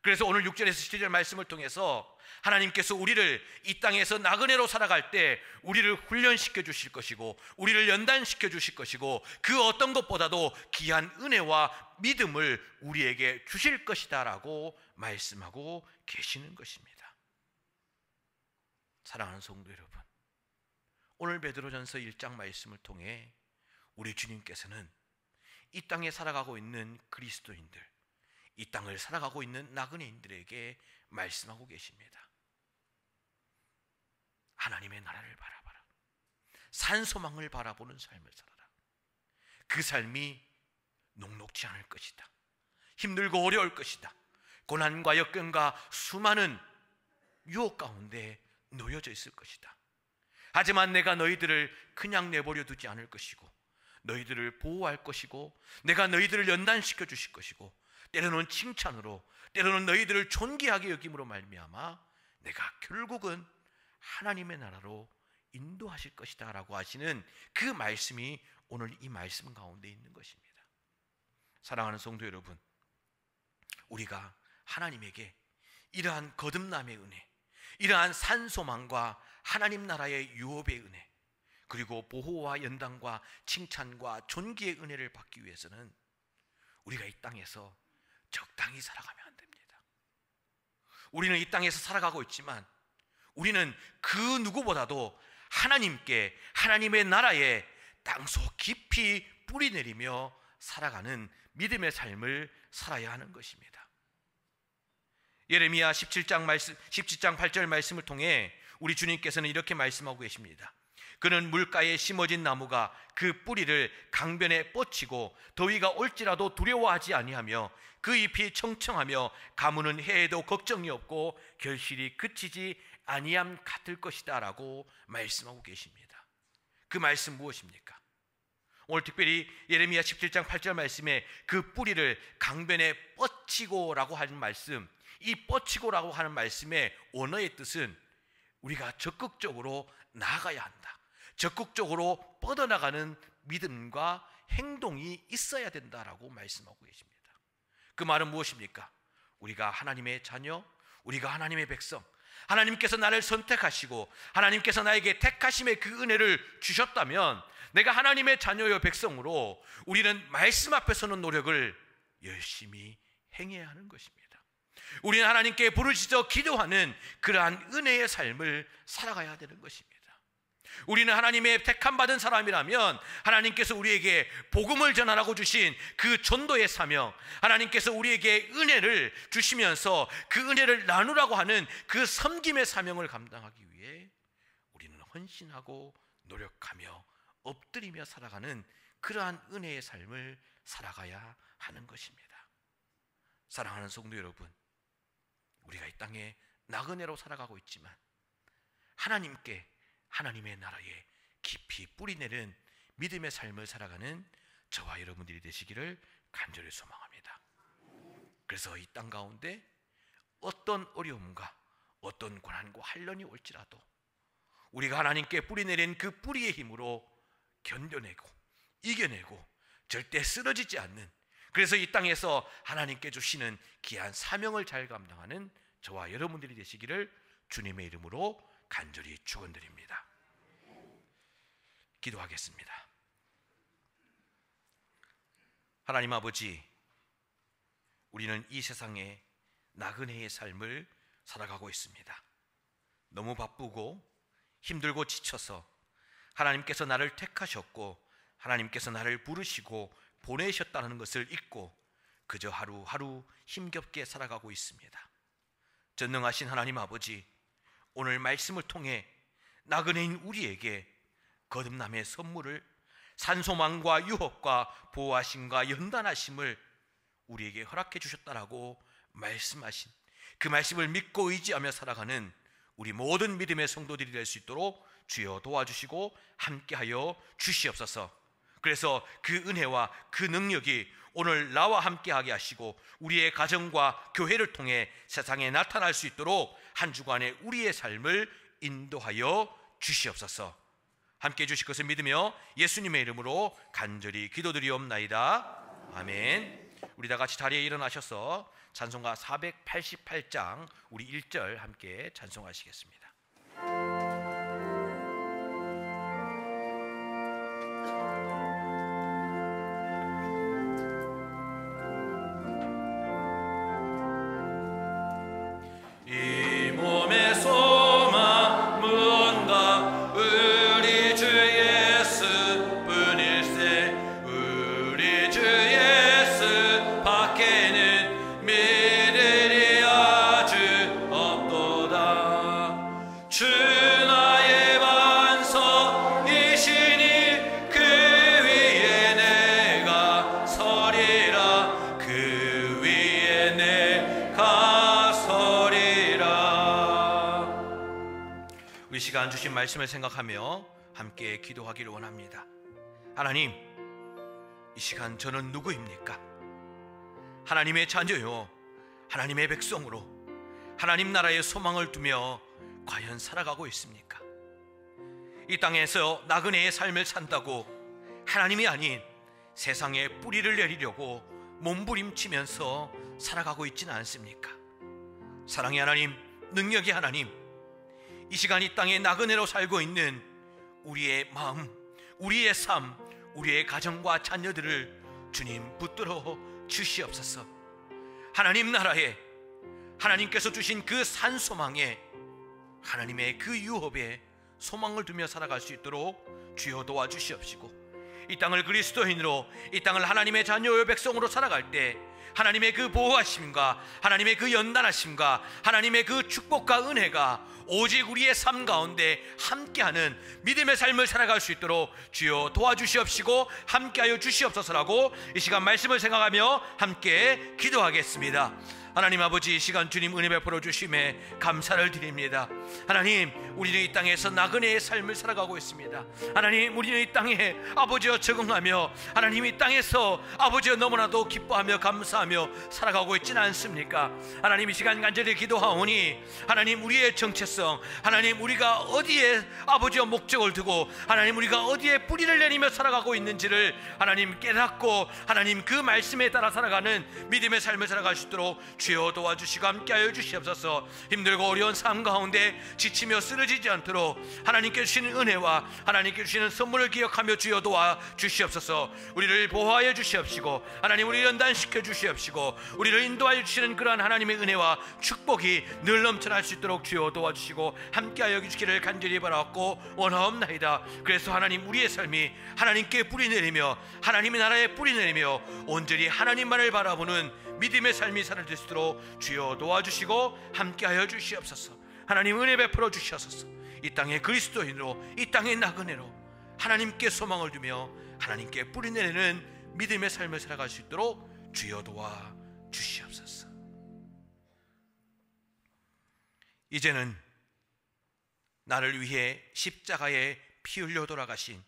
그래서 오늘 6절에서 7절 말씀을 통해서 하나님께서 우리를 이 땅에서 나그네로 살아갈 때 우리를 훈련시켜 주실 것이고 우리를 연단시켜 주실 것이고 그 어떤 것보다도 귀한 은혜와 믿음을 우리에게 주실 것이다 라고 말씀하고 계시는 것입니다. 사랑하는 성도 여러분, 오늘 베드로전서 1장 말씀을 통해 우리 주님께서는 이 땅에 살아가고 있는 그리스도인들, 이 땅을 살아가고 있는 나그네인들에게 말씀하고 계십니다. 하나님의 나라를 바라봐라. 산소망을 바라보는 삶을 살아라. 그 삶이 녹록지 않을 것이다. 힘들고 어려울 것이다. 고난과 역경과 수많은 유혹 가운데 놓여져 있을 것이다. 하지만 내가 너희들을 그냥 내버려 두지 않을 것이고 너희들을 보호할 것이고 내가 너희들을 연단시켜 주실 것이고 때로는 칭찬으로 때로는 너희들을 존귀하게 여김으로 말미암아 내가 결국은 하나님의 나라로 인도하실 것이다 라고 하시는 그 말씀이 오늘 이 말씀 가운데 있는 것입니다. 사랑하는 성도 여러분, 우리가 하나님에게 이러한 거듭남의 은혜, 이러한 산소망과 하나님 나라의 유업의 은혜, 그리고 보호와 연단과 칭찬과 존귀의 은혜를 받기 위해서는 우리가 이 땅에서 적당히 살아가면 안 됩니다. 우리는 이 땅에서 살아가고 있지만 우리는 그 누구보다도 하나님께, 하나님의 나라에 땅속 깊이 뿌리 내리며 살아가는 믿음의 삶을 살아야 하는 것입니다. 예레미야 17장 8절 말씀을 통해 우리 주님께서는 이렇게 말씀하고 계십니다. 그는 물가에 심어진 나무가 그 뿌리를 강변에 뻗치고 더위가 올지라도 두려워하지 아니하며 그 잎이 청청하며 가무는 해에도 걱정이 없고 결실이 그치지 아니함 같을 것이다 라고 말씀하고 계십니다. 그 말씀 무엇입니까? 오늘 특별히 예레미야 17장 8절 말씀에 그 뿌리를 강변에 뻗치고 라고 하는 말씀, 이 뻗치고 라고 하는 말씀의 원어의 뜻은 우리가 적극적으로 나아가야 한다, 적극적으로 뻗어나가는 믿음과 행동이 있어야 된다라고 말씀하고 계십니다. 그 말은 무엇입니까? 우리가 하나님의 자녀, 우리가 하나님의 백성, 하나님께서 나를 선택하시고 하나님께서 나에게 택하심의 그 은혜를 주셨다면 내가 하나님의 자녀요 백성으로 우리는 말씀 앞에 서는 노력을 열심히 행해야 하는 것입니다. 우리는 하나님께 부르짖어 기도하는 그러한 은혜의 삶을 살아가야 되는 것입니다. 우리는 하나님의 택함받은 사람이라면 하나님께서 우리에게 복음을 전하라고 주신 그 전도의 사명, 하나님께서 우리에게 은혜를 주시면서 그 은혜를 나누라고 하는 그 섬김의 사명을 감당하기 위해 우리는 헌신하고 노력하며 엎드리며 살아가는 그러한 은혜의 삶을 살아가야 하는 것입니다. 사랑하는 성도 여러분, 우리가 이 땅에 나그네로 살아가고 있지만 하나님께, 하나님의 나라에 깊이 뿌리내는 믿음의 삶을 살아가는 저와 여러분들이 되시기를 간절히 소망합니다. 그래서 이 땅 가운데 어떤 어려움과 어떤 고난과 환난이 올지라도 우리가 하나님께 뿌리내린 그 뿌리의 힘으로 견뎌내고 이겨내고 절대 쓰러지지 않는, 그래서 이 땅에서 하나님께 주시는 귀한 사명을 잘 감당하는 저와 여러분들이 되시기를 주님의 이름으로 간절히 축원드립니다. 기도하겠습니다. 하나님 아버지, 우리는 이 세상에 나그네의 삶을 살아가고 있습니다. 너무 바쁘고 힘들고 지쳐서 하나님께서 나를 택하셨고 하나님께서 나를 부르시고 보내셨다는 것을 잊고 그저 하루하루 힘겹게 살아가고 있습니다. 전능하신 하나님 아버지, 오늘 말씀을 통해 나그네인 우리에게 거듭남의 선물을, 산소망과 유업과 보호하심과 연단하심을 우리에게 허락해 주셨다라고 말씀하신 그 말씀을 믿고 의지하며 살아가는 우리 모든 믿음의 성도들이 될 수 있도록 주여 도와주시고 함께하여 주시옵소서. 그래서 그 은혜와 그 능력이 오늘 나와 함께하게 하시고 우리의 가정과 교회를 통해 세상에 나타날 수 있도록 한 주간의 우리의 삶을 인도하여 주시옵소서. 함께해 주실 것을 믿으며 예수님의 이름으로 간절히 기도드리옵나이다. 아멘. 우리 다 같이 자리에 일어나셔서 찬송가 488장 우리 1절 함께 찬송하시겠습니다. 이 몸의 소망 무언가 우리 주 예수뿐일세. 우리 주 예수 밖에는 믿으리 아주 없도다. 주 나의 반석이시니 그 위에 내가 서리라. 그 위에 내가 서리라. 우리 시간 주신 말씀을 생각하며 함께 기도하기를 원합니다. 하나님, 이 시간 저는 누구입니까? 하나님의 자녀요, 하나님의 백성으로 하나님 나라의 소망을 두며 과연 살아가고 있습니까? 이 땅에서 나그네의 삶을 산다고 하나님이 아닌 세상에 뿌리를 내리려고 몸부림치면서 살아가고 있지는 않습니까? 사랑의 하나님, 능력의 하나님, 이 시간 이 땅에 나그네로 살고 있는 우리의 마음, 우리의 삶, 우리의 가정과 자녀들을 주님 붙들어 주시옵소서. 하나님 나라에, 하나님께서 주신 그 산소망에, 하나님의 그 유업에 소망을 두며 살아갈 수 있도록 주여 도와주시옵시고, 이 땅을 그리스도인으로, 이 땅을 하나님의 자녀의 백성으로 살아갈 때 하나님의 그 보호하심과 하나님의 그 연단하심과 하나님의 그 축복과 은혜가 오직 우리의 삶 가운데 함께하는 믿음의 삶을 살아갈 수 있도록 주여 도와주시옵시고 함께하여 주시옵소서라고 이 시간 말씀을 생각하며 함께 기도하겠습니다. 하나님 아버지, 이 시간 주님 은혜 베풀어 주심에 감사를 드립니다. 하나님, 우리는 이 땅에서 나그네의 삶을 살아가고 있습니다. 하나님, 우리는 이 땅에 아버지여 적응하며 하나님 이 땅에서 아버지여 너무나도 기뻐하며 감사하며 살아가고 있지는 않습니까? 하나님, 이 시간 간절히 기도하오니 하나님 우리의 정체성, 하나님 우리가 어디에 아버지여 목적을 두고 하나님 우리가 어디에 뿌리를 내리며 살아가고 있는지를 하나님 깨닫고 하나님 그 말씀에 따라 살아가는 믿음의 삶을 살아갈 수 있도록 주여 도와주시고 함께하여 주시옵소서. 힘들고 어려운 삶 가운데 지치며 쓰러지지 않도록 하나님께 주시는 은혜와 하나님께 주시는 선물을 기억하며 주여 도와주시옵소서. 우리를 보호하여 주시옵시고 하나님 우리를 연단시켜 주시옵시고 우리를 인도하여 주시는 그러한 하나님의 은혜와 축복이 늘 넘쳐날 수 있도록 주여 도와주시고 함께하여 주시기를 간절히 바라옵고 원하옵나이다. 그래서 하나님, 우리의 삶이 하나님께 뿌리내리며 하나님의 나라에 뿌리내리며 온전히 하나님만을 바라보는 믿음의 삶이 살아질 수 있도록 주여 도와주시고 함께하여 주시옵소서. 하나님 은혜 베풀어 주시옵소서. 이 땅의 그리스도인으로, 이 땅의 나그네로 하나님께 소망을 두며 하나님께 뿌리내리는 믿음의 삶을 살아갈 수 있도록 주여 도와 주시옵소서. 이제는 나를 위해 십자가에 피 흘려 돌아가신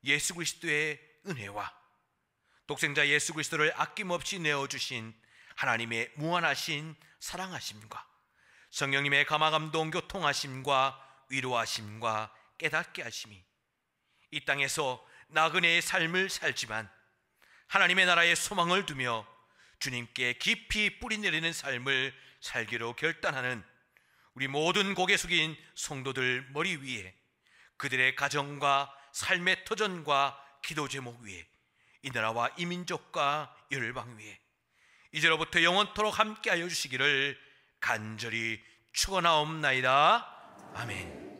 예수 그리스도의 은혜와 독생자 예수 그리스도를 아낌없이 내어주신 하나님의 무한하신 사랑하심과 성령님의 감화감동 교통하심과 위로하심과 깨닫게 하심이 이 땅에서 나그네의 삶을 살지만 하나님의 나라의 소망을 두며 주님께 깊이 뿌리내리는 삶을 살기로 결단하는 우리 모든 고개 숙인 성도들 머리 위에, 그들의 가정과 삶의 터전과 기도 제목 위에, 이 나라와 이 민족과 열방 위에 이제로부터 영원토록 함께하여 주시기를 간절히 축원하옵나이다. 아멘.